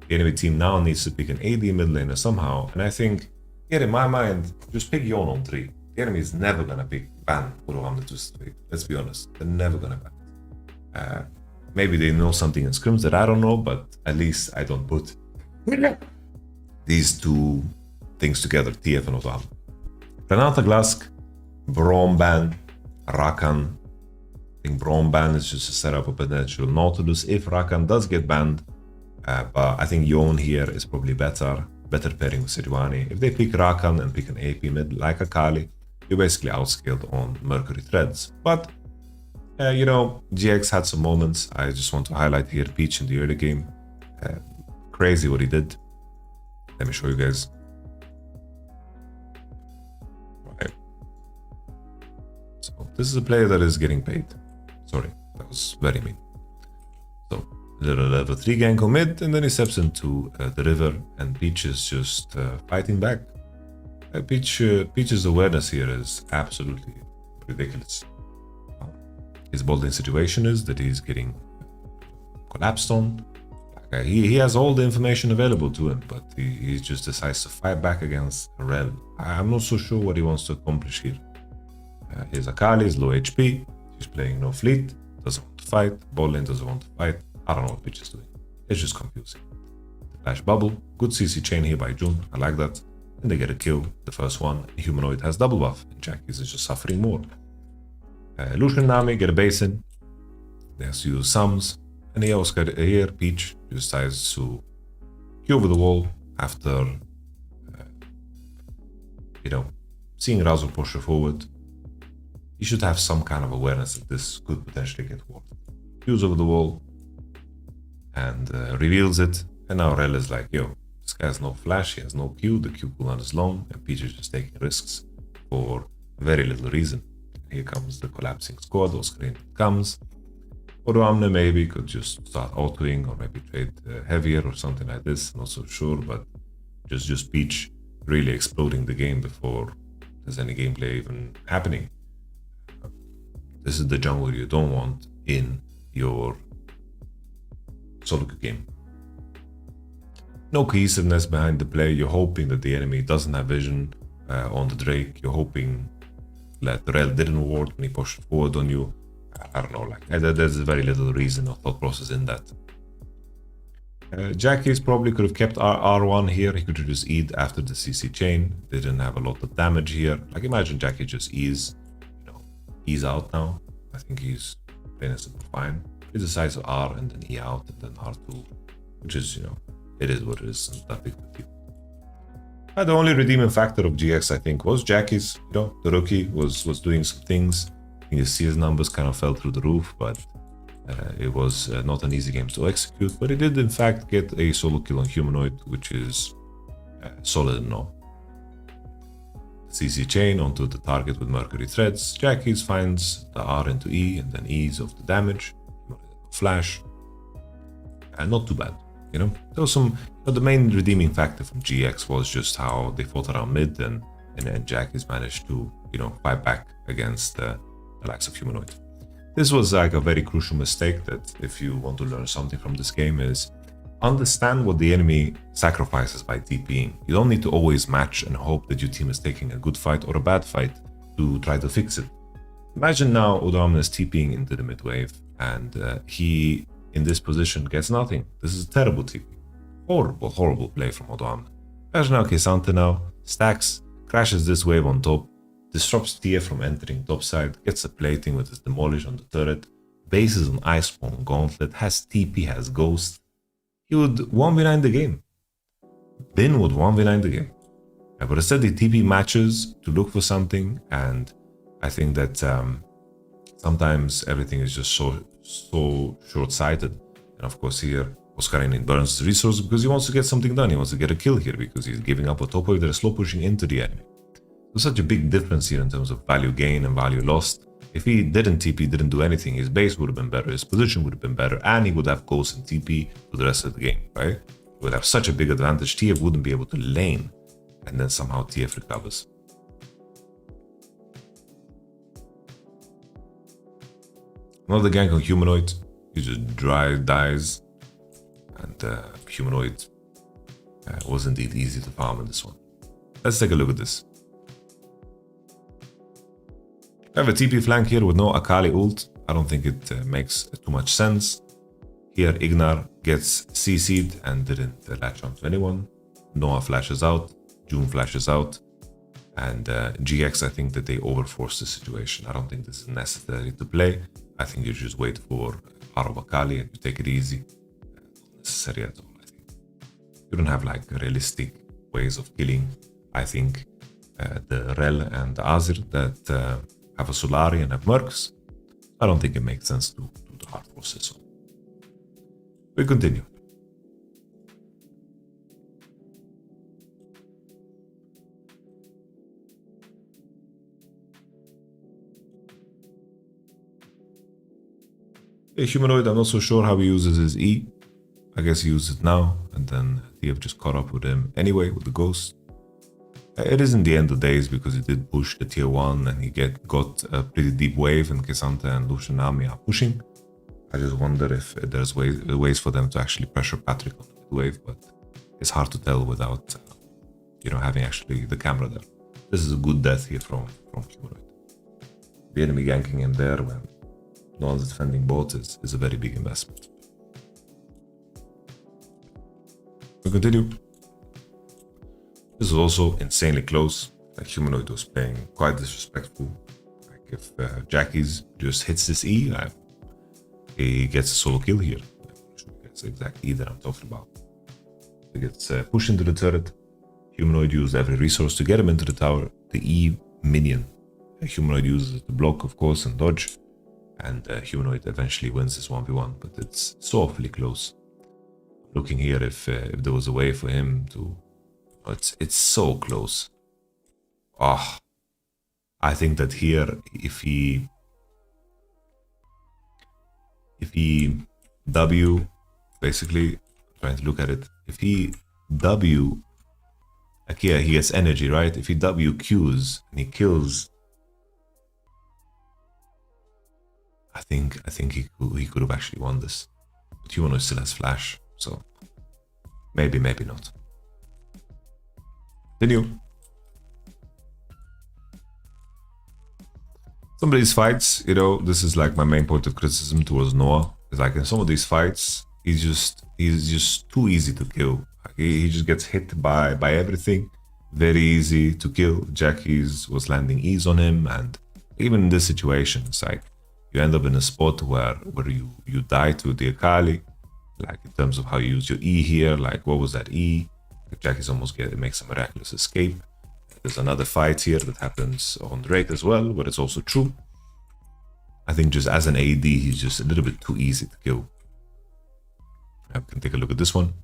The enemy team now needs to pick an AD mid laner somehow, and I think, here in my mind, just pick Yon on 3. The enemy is never gonna ban Odo Amne to straight. Let's be honest, they're never gonna ban it. Maybe they know something in scrims that I don't know, but at least I don't put these two things together, TF and Odo Amne. Renata Glask, Braum ban, Rakan. I think Braum ban is just to set up a potential Nautilus if Rakan does get banned. But I think Yon here is probably better pairing with Sejuani. If they pick Rakan and pick an AP mid like Akali, you're basically outscaled on Mercury threads. But You know, GX had some moments. I just want to highlight here Peach in the early game. Crazy what he did. Let me show you guys. Okay. So this is a player that is getting paid. Sorry, that was very mean. So little level 3 gank on mid, and then he steps into the river, and Peach is just fighting back. Peach's awareness here is absolutely ridiculous. His bolding situation is that he's getting collapsed on. He has all the information available to him, but he just decides to fight back against Rel. I'm not so sure what he wants to accomplish here. His Akali is low HP. He's playing no fleet. Doesn't want to fight. Bot lane doesn't want to fight. I don't know what Peach is doing. It's just confusing. Flash bubble. Good CC chain here by June. I like that. And they get a kill. The first one. Humanoid has double buff. And Jackie's is just suffering more. Lucian Nami get a basin. They have to use sums. And here Peach decides to queue over the wall after, seeing Razo push her forward. He should have some kind of awareness that this could potentially get warped. Queues over the wall and reveals it. And now Rel is like, yo, this guy has no flash, he has no Q, the Q cooldown is long, and Peach is just taking risks for very little reason. Here comes the collapsing squad, Oscarine comes. Odoamne maybe could just start autoing or maybe trade heavier or something like this, not so sure, but just Peach really exploding the game before there's any gameplay even happening. This is the jungle you don't want in your solo game. No cohesiveness behind the play. You're hoping that the enemy doesn't have vision on the Drake. You're hoping that the Rel didn't ward when he pushed forward on you. I don't know, like there's very little reason or thought process in that. Jackie's probably could have kept R1 here. He could have just E'd after the CC chain. They didn't have a lot of damage here. Like imagine Jackie just ease out now. I think he's playing it super fine. He decides to R and then E out and then R2, which is, it is what it is. And that big deal. The only redeeming factor of GX, I think, was Jackie's. The rookie was doing some things. You see his numbers kind of fell through the roof, but it was not an easy game to execute. But he did, in fact, get a solo kill on Humanoid, which is solid enough. CC chain onto the target with Mercury threads. Jackie's finds the R into E and then E's of the damage. Flash. Not too bad. There was some. The main redeeming factor from GX was just how they fought around mid, and Jackie's managed to fight back against the likes of Humanoid. This was like a very crucial mistake that if you want to learn something from this game is understand what the enemy sacrifices by TPing. You don't need to always match and hope that your team is taking a good fight or a bad fight to try to fix it. Imagine now Odoamne is TPing into the mid wave and he in this position gets nothing. This is a terrible TP. Horrible play from Odoamne. Imagine now K'Sante now stacks, crashes this wave on top, disrupts TF from entering topside, gets a plating with his demolish on the turret, bases on Iceborne Gauntlet, has TP, has Ghost. He would 1v9 the game. Bin would 1v9 the game. But instead he TP matches to look for something, and I think that sometimes everything is just so short-sighted. And of course here, Oscarine burns the resource because he wants to get something done. He wants to get a kill here because he's giving up a top wave that is slow pushing into the enemy. There's such a big difference here in terms of value gain and value lost. If he didn't TP, didn't do anything, his base would have been better, his position would have been better, and he would have Ghost and TP for the rest of the game, right? He would have such a big advantage. TF wouldn't be able to lane, and then somehow TF recovers. Another gank on Humanoid. He just dies, and Humanoid was indeed easy to farm in this one. Let's take a look at this. I have a TP flank here with no Akali ult. I don't think it makes too much sense. Here Ignar gets CC'd and didn't latch onto anyone. Noah flashes out, June flashes out, and GX, I think that they overforced the situation. I don't think this is necessary to play. I think you just wait for Haro Akali and you take it easy. Not necessary at all, I think. You don't have like realistic ways of killing. I think the Rel and the Azir that have a Solari and have Mercs. I don't think it makes sense to do the hard process. So we continue. A humanoid, I'm not so sure how he uses his E. I guess he uses it now, and then TF just caught up with him anyway with the ghost. It isn't the end of days because he did push the tier 1 and he got a pretty deep wave, and Kesanta and Lucian Army are pushing. I just wonder if there's ways for them to actually pressure Patrick on the wave, but it's hard to tell without having actually the camera there. This is a good death here from humanoid. The enemy ganking him there when no one's defending bot is a very big investment. We continue. This is also insanely close. Like humanoid was playing quite disrespectful. Like if Jackie's just hits this E, he gets a solo kill here. That's the exact E that I'm talking about. He gets pushed into the turret. Humanoid used every resource to get him into the tower. The E minion. Humanoid uses the block, of course, and dodge. And humanoid eventually wins this 1v1, but it's so awfully close. Looking here if there was a way for him to... It's so close. I think that here, if he W, basically, trying to look at it, if he W, like yeah, he gets energy, right? If he W Qs and he kills, I think he could have actually won this. But Humanoid still has flash, so maybe not. Continue. Some of these fights, this is like my main point of criticism towards Noah. It's like in some of these fights, he's just too easy to kill. Like he just gets hit by everything. Very easy to kill. Jackie's was landing ease on him, and even in this situation, it's like you end up in a spot where you die to the Akali. Like in terms of how you use your E here, like what was that E? Jackie's almost makes a miraculous escape. There's another fight here that happens on Drake as well, but it's also true. I think just as an AD, he's just a little bit too easy to kill. We can take a look at this one.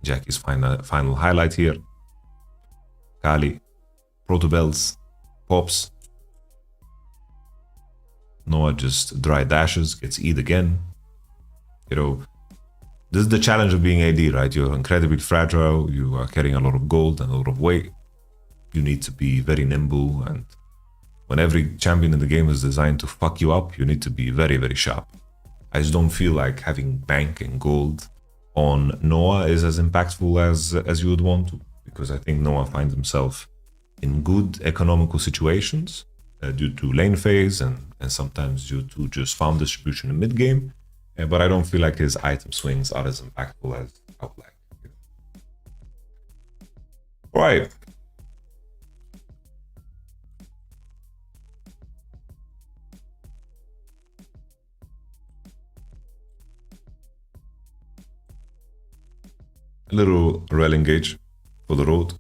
Jackie's final highlight here. Kali, Protobells, pops. Noah just dry dashes, gets E'd again. This is the challenge of being AD, right? You're incredibly fragile, you are carrying a lot of gold and a lot of weight. You need to be very nimble, and when every champion in the game is designed to fuck you up, you need to be very, very sharp. I just don't feel like having bank and gold on Noah is as impactful as you would want to, because I think Noah finds himself in good economical situations due to lane phase and sometimes due to just farm distribution in mid game. But I don't feel like his item swings are as impactful as I would like. Right. A little rel engage for the road.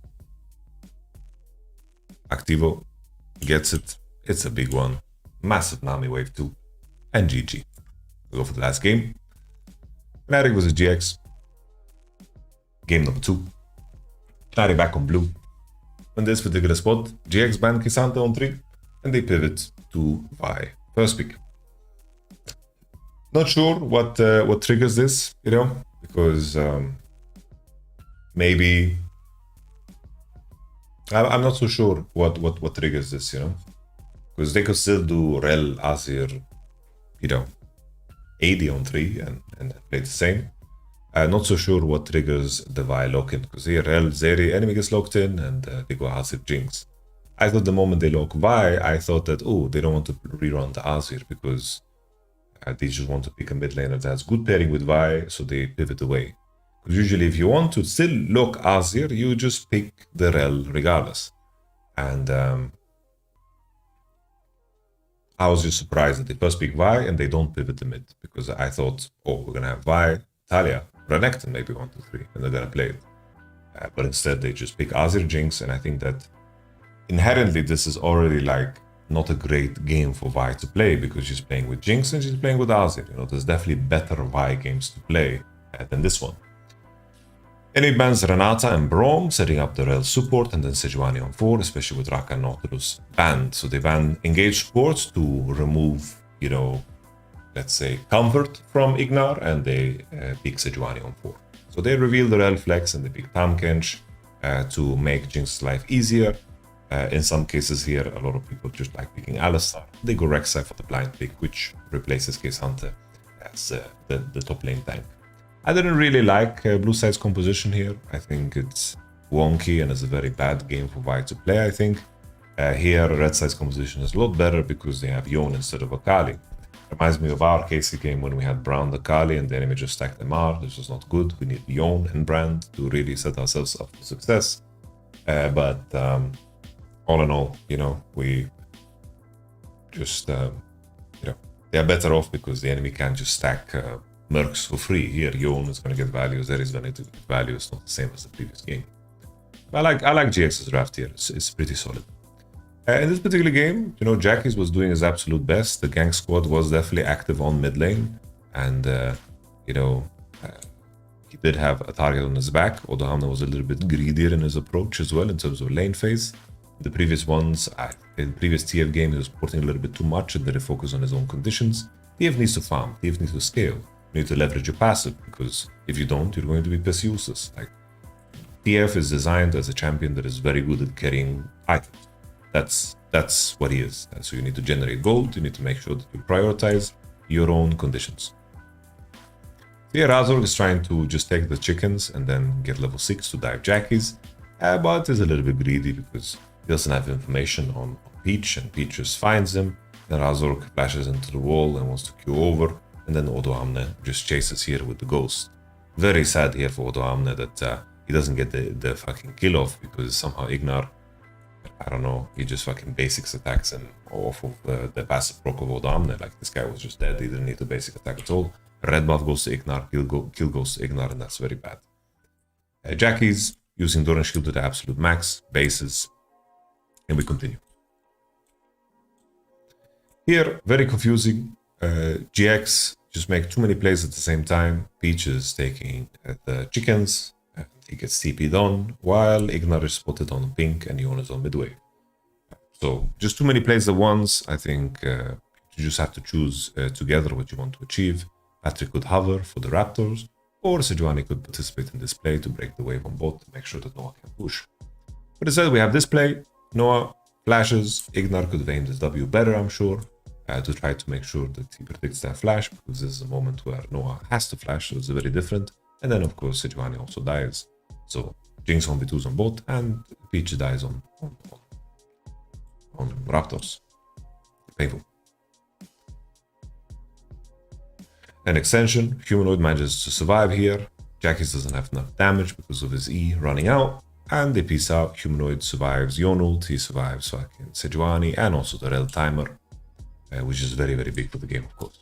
Activo gets it. It's a big one. Massive Nami wave 2. And GG. We go for the last game. Fnatic versus GX. Game number 2. Fnatic back on blue. On this particular spot, GX ban Kisanta on 3. And they pivot to Vi. First pick. Not sure what triggers this, because maybe I'm not so sure what triggers this, because they could still do Rel, Azir, 80 on 3 and play the same. I'm not so sure what triggers the Vi lock-in, because here Rel, Zeri, enemy gets locked in and they go Azir Jinx. I thought the moment they lock Vi, I thought that, they don't want to rerun the Azir because they just want to pick a mid laner that has good pairing with Vi, so they pivot away. Because usually if you want to still lock Azir, you just pick the Rel regardless. And I was just surprised that they first pick Vi and they don't pivot the mid, because I thought, we're going to have Vi, Talia, Renekton maybe 1, 2, 3, and they're going to play it. But instead they just pick Azir Jinx, and I think that inherently this is already like not a great game for Vi to play because she's playing with Jinx and she's playing with Azir. You know, there's definitely better Vi games to play than this one. Enemy bans Renata and Braum, setting up the rel support, and then Sejuani on 4, especially with Raka and Nautilus banned. So they ban engaged supports to remove, you know, let's say, comfort from Ignar, and they pick Sejuani on 4. So they reveal the rel flex and they pick Tahm Kench to make Jinx's life easier. In some cases here, a lot of people just like picking Alistar. They go Rek'Sai for the blind pick, which replaces Case Hunter as the top lane tank. I didn't really like Blue Side's composition here. I think it's wonky and it's a very bad game for Vi to play, I think. Here, Red Side's composition is a lot better because they have Yone instead of Akali. Reminds me of our Casey game when we had Brown Akali and the enemy just stacked MR. This was not good. We need Yone and Brand to really set ourselves up for success. But all in all, you know, we just, you know, they are better off because the enemy can't just stack Mercs for free. Here, Yone is going to get values, there is going to get value. It's not the same as the previous game. I like GX's draft here. It's pretty solid. In this particular game, you know, Jackie's was doing his absolute best. The gank squad was definitely active on mid lane, and you know, he did have a target on his back. Although Hamna was a little bit greedier in his approach as well in terms of lane phase. The previous ones, in the previous TF game, he was porting a little bit too much and didn't focus on his own conditions. TF needs to farm. TF needs to scale. You need to leverage your passive, because if you don't, you're going to be piss useless. Like, TF is designed as a champion that is very good at carrying items. That's what he is. So you need to generate gold. You need to make sure that you prioritize your own conditions. Here, Razorg is trying to just take the chickens and then get level 6 to dive Jackies, but is a little bit greedy because he doesn't have information on Peach, and Peach just finds him. Then Razorg flashes into the wall and wants to queue over, and then Odo Amne just chases here with the ghost. Very sad here for Odo Amne that he doesn't get the fucking kill off, because somehow Ignar, I don't know, he just fucking basics attacks him off of the passive proc of Odo Amne. Like, this guy was just dead, he didn't need to basic attack at all. Red buff goes to Ignar, kill goes to Ignar, and that's very bad. Jackie's using Doran Shield to the absolute max, bases, and we continue. Here, very confusing. GX just make too many plays at the same time. Peach is taking the chickens, and he gets TP'd on, while Ignar is spotted on pink and Yone is on midway. So, just too many plays at once. I think you just have to choose together what you want to achieve. Patrick could hover for the Raptors, or Sejuani could participate in this play to break the wave on bot to make sure that Noah can push. But instead, we have this play. Noah flashes. Ignar could have aimed his W better, I'm sure, to try to make sure that he predicts that flash, because this is a moment where Noah has to flash, so it's very different. And then, of course, Sejuani also dies. So, Jinx 1v2s on bot, and Peach dies on Raptors. Painful. An extension, Humanoid manages to survive here. Jackie's doesn't have enough damage because of his E running out, and they peace out. Humanoid survives Yonult, he survives fucking Sejuani, and also the rel timer, which is very, very big for the game, of course.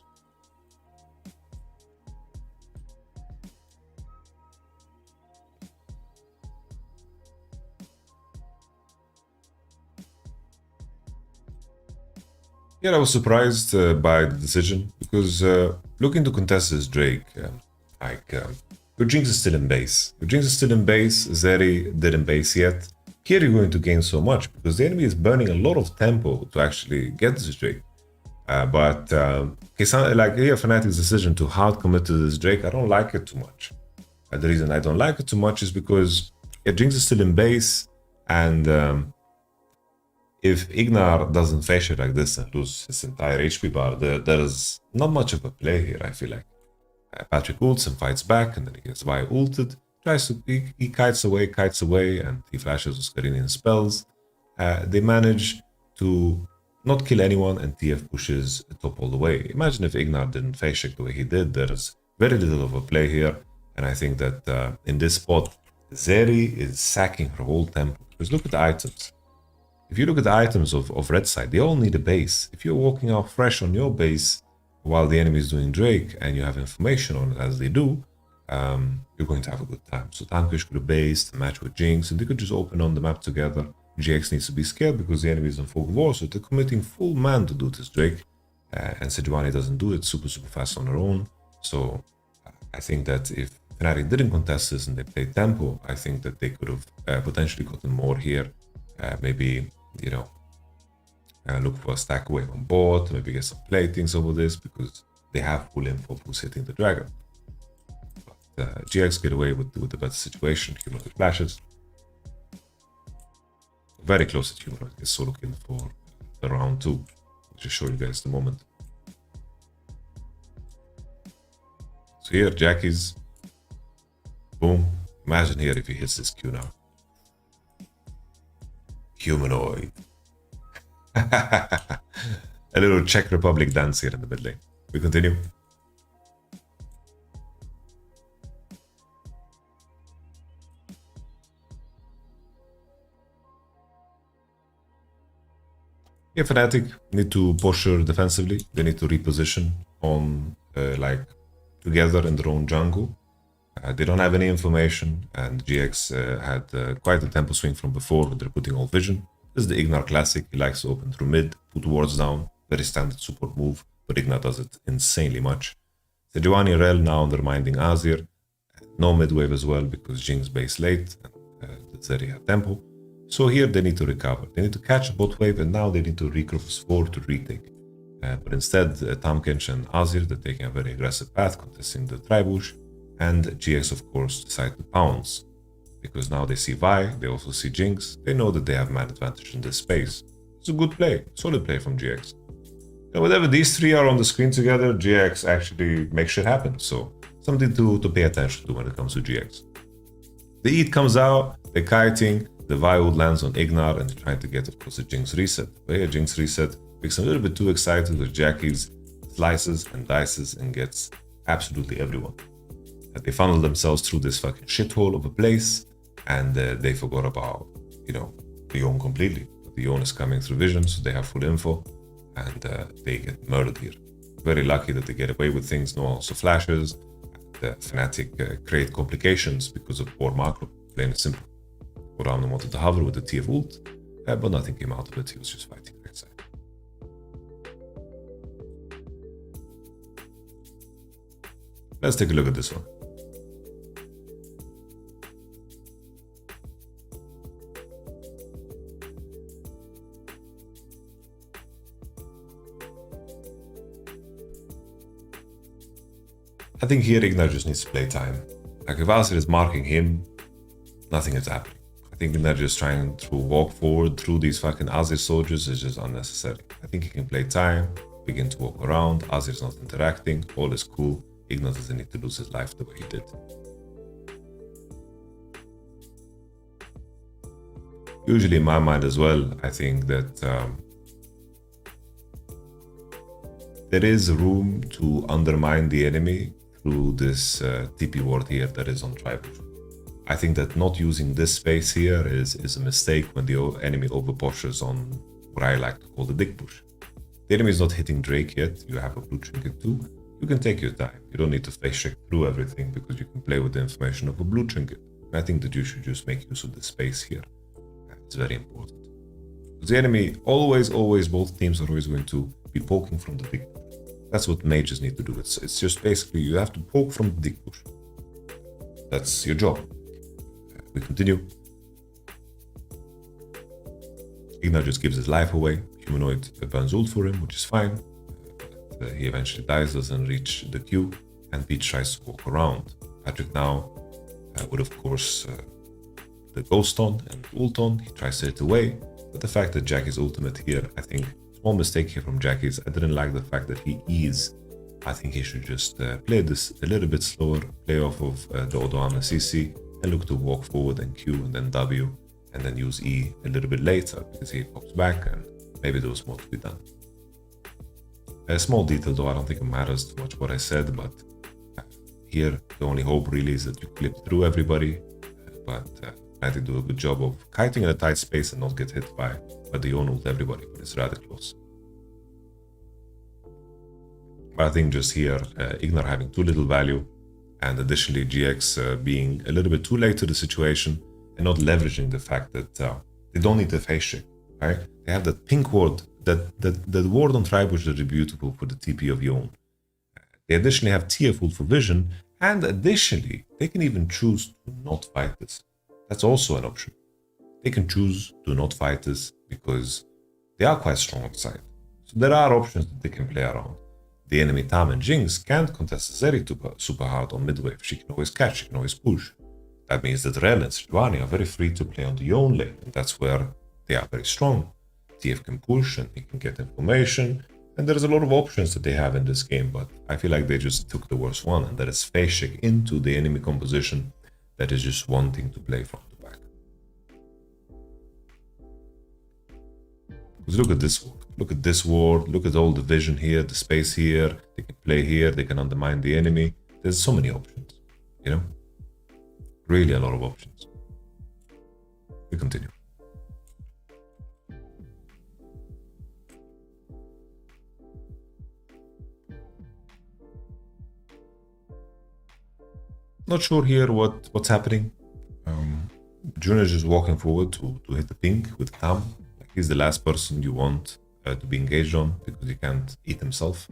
Yeah, I was surprised by the decision, because looking to contest this Drake, your Jinx is still in base. Your Jinx is still in base, Zeri didn't base yet. Here you're going to gain so much, because the enemy is burning a lot of tempo to actually get this Drake. But like here, Fnatic's decision to hard commit to this Drake, I don't like it too much. The reason I don't like it too much is because Jinx is still in base, and if Ignar doesn't face it like this and lose his entire HP bar, there is not much of a play here, I feel like. Patrick ults and fights back, and then he gets Vi ulted, he kites away, and he flashes Oscarinian spells. They manage to not kill anyone, and TF pushes top all the way. Imagine if Ignar didn't face check the way he did. There's very little of a play here, and I think that in this spot, Zeri is sacking her whole tempo. Because look at the items. If you look at the items of Red Side, they all need a base. If you're walking out fresh on your base while the enemy is doing Drake and you have information on it as they do, you're going to have a good time. So Tankwish could have based, match with Jinx, and they could just open on the map together. GX needs to be scared because the enemy is on full war, so they're committing full man to do this Drake. And Sejuani doesn't do it super fast on her own. So I think that if Fnatic didn't contest this and they played tempo, I think that they could have potentially gotten more here. Maybe, you know, look for a stack away on bot, maybe get some platings over this because they have full info who's hitting the dragon. But GX get away with the better situation. Humanoid flashes. Very close to Humanoid gets solo kill for the round 2. I'll just show you guys the moment. So here, Jackie's. Boom. Imagine here if he hits this Q now. Humanoid. A little Czech Republic dance here in the mid lane. We continue. Yeah, Fnatic need to push her defensively. They need to reposition on like together in their own jungle. They don't have any information, and GX had quite a tempo swing from before. They're putting all vision. This is the Ignar classic. He likes to open through mid, put wards down. Very standard support move, but Ignar does it insanely much. Sejuani Rel now undermining Azir. No mid wave as well because Jinx base late and the Zeri tempo. So here they need to recover. They need to catch a bot wave, and now they need to recross 4 to retake. But instead, Tamkench and Azir, they're taking a very aggressive path, contesting the Tribush. And GX, of course, decide to pounce. Because now they see Vi, they also see Jinx. They know that they have man advantage in this space. It's a good play, solid play from GX. And whenever these three are on the screen together, GX actually makes shit happen. So something to pay attention to when it comes to GX. The EAT comes out, they're kiting, the Vi ult lands on Ignar, and they're trying to get, of course, a Jinx reset. But here, Jinx reset makes them a little bit too excited with Jackie's slices and dices and gets absolutely everyone. And they funnel themselves through this fucking shithole of a place, and they forgot about, you know, Leon completely. Leon is coming through vision, so they have full info, and they get murdered here. Very lucky that they get away with things, no also flashes. The Fnatic create complications because of poor macro, plain and simple. Oramen wanted to hover with the TF ult, but nothing came out of it, he was just fighting right side. Let's take a look at this one. I think here Ignar just needs to play time. Like if Azir is marking him, nothing is happening. I think Ignar just trying to walk forward through these fucking Azir soldiers is just unnecessary. I think he can play time, begin to walk around, Azir's not interacting, all is cool. Ignar doesn't need to lose his life the way he did. Usually in my mind as well, I think that there is room to undermine the enemy through this TP ward here that is on Tribush. I think that not using this space here is a mistake when the enemy overpushes on what I like to call the dick push. The enemy is not hitting Drake yet, you have a blue trinket too. You can take your time, you don't need to face check through everything because you can play with the information of a blue trinket. I think that you should just make use of the space here. It's very important. Because the enemy always, both teams are always going to be poking from the dick push. That's what mages need to do. It's just basically you have to poke from the dick push. That's your job. We continue. Ignar just gives his life away. Humanoid burns ult for him, which is fine. He eventually dies, doesn't reach the Q, and Peach tries to walk around. Patrick now would, of course, the Ghost on and ult on. He tries to hit away, but the fact that Jackie's ultimate here, I think, small mistake here from Jackie's. I didn't like the fact that he is. I think he should just play this a little bit slower, play off of the Odoamne CC, and look to walk forward and Q and then W, and then use E a little bit later because he pops back and maybe there was more to be done. A small detail though, I don't think it matters too much what I said, but here the only hope really is that you clip through everybody, but I think do a good job of kiting in a tight space and not get hit by the own ult everybody, but it's rather close. But I think just here, Ignar having too little value, and additionally GX being a little bit too late to the situation and not leveraging the fact that They don't need the face check, right? They have that pink ward, that ward on Tribush that is beautiful for the TP of Yone. They additionally have TF ult for vision, and additionally, they can even choose to not fight this. That's also an option. They can choose to not fight this because they are quite strong on side. So there are options that they can play around. The enemy Tam and Jinx can't contest Zeri super hard on mid wave. She can always catch, she can always push. That means that Rel and Sejuani are very free to play on the Yone lane, and that's where they are very strong. TF can push and he can get information, and there's a lot of options that they have in this game, but I feel like they just took the worst one, and that is face check into the enemy composition that is just wanting to play front to back. Because look at this ward. Look at this ward. Look at all the vision here, the space here. They can play here. They can undermine the enemy. There's so many options, you know? Really a lot of options. We continue. Not sure here what's happening. Jun is just walking forward to hit the pink with Tam. Like, he's the last person you want to be engaged on because he can't eat himself.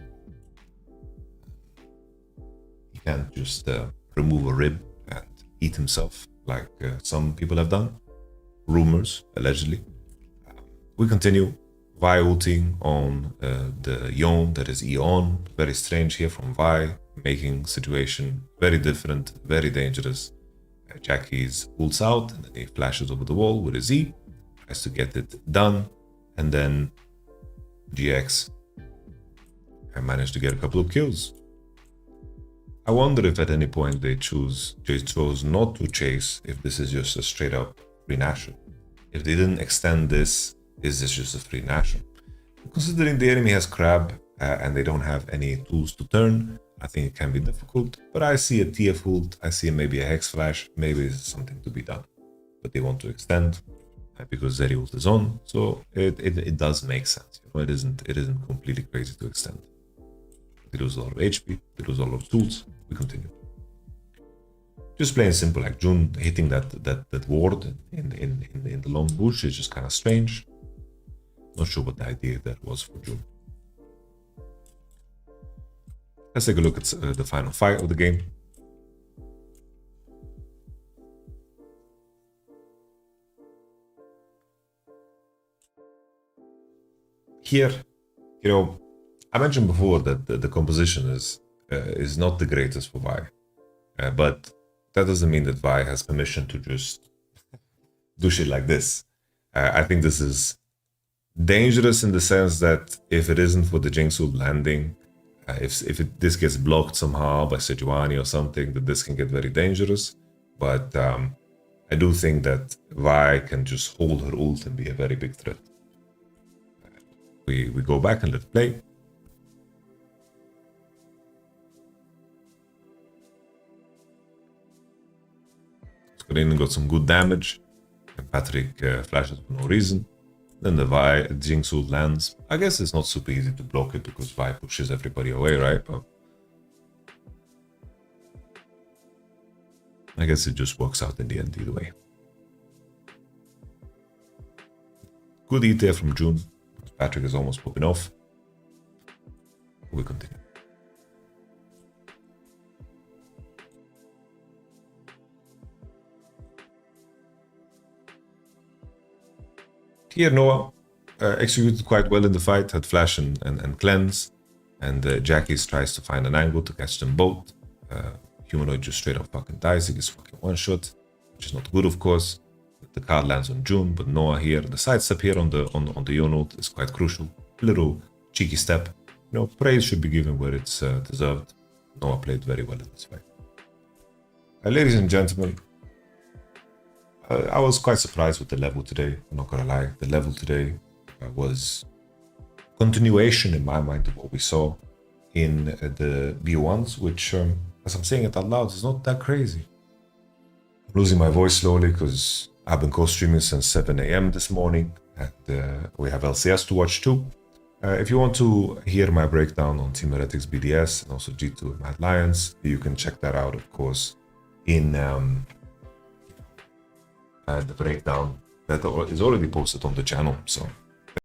He can't just remove a rib and eat himself like some people have done. Rumors, allegedly. We continue. Vi ulting on the Yone that is Eon. Very strange here from Vi, making situation very different, very dangerous. Jackie's ults out and then he flashes over the wall with a Z, tries to get it done, and then GX managed to get a couple of kills. I wonder if at any point they chose not to chase, if this is just a straight up free national. If they didn't extend this, is this just a free national? Considering the enemy has Crab and they don't have any tools to turn, I think it can be difficult, but I see a TF ult, I see maybe a Hex Flash, maybe it's something to be done. But they want to extend because Zeri ult is on, so it does make sense. You know, it isn't completely crazy to extend. They lose a lot of HP, they lose a lot of tools. We continue. Just plain simple, like Jun hitting that ward in the long bush is just kind of strange. Not sure what the idea that was for Jun. Let's take a look at the final fight of the game. Here, you know, I mentioned before that the composition is not the greatest for Vi, but that doesn't mean that Vi has permission to just do shit like this. I think this is dangerous in the sense that if it isn't for the Jinx ult landing, this gets blocked somehow by Sejuani or something, that this can get very dangerous. But I do think that Vi can just hold her ult and be a very big threat. We go back and let's play. Skorin got some good damage, and Patrick flashes for no reason. Then the Vi Jinx ult lands. I guess it's not super easy to block it because Vi pushes everybody away, right? But I guess it just works out in the end either way. Good eat there from Jun. Patrick is almost popping off. We continue. Here Noah executed quite well in the fight, had flash and cleanse, and Jackie's tries to find an angle to catch them both. Humanoid just straight up fucking dies, he gets fucking one shot, which is not good of course. The card lands on Jun, but Noah here, the sidestep here on the Yone ult is quite crucial. Little cheeky step. You know, praise should be given where it's deserved. Noah played very well in this fight. Ladies and gentlemen, I was quite surprised with the level today, I'm not gonna lie. The level today was continuation in my mind of what we saw in the B1s, which, as I'm saying it out loud, is not that crazy. I'm losing my voice slowly because I've been co-streaming since 7 AM this morning, and we have LCS to watch too. If you want to hear my breakdown on Team Heretics BDS and also G2 Mad Lions, you can check that out, of course, in the breakdown that is already posted on the channel, so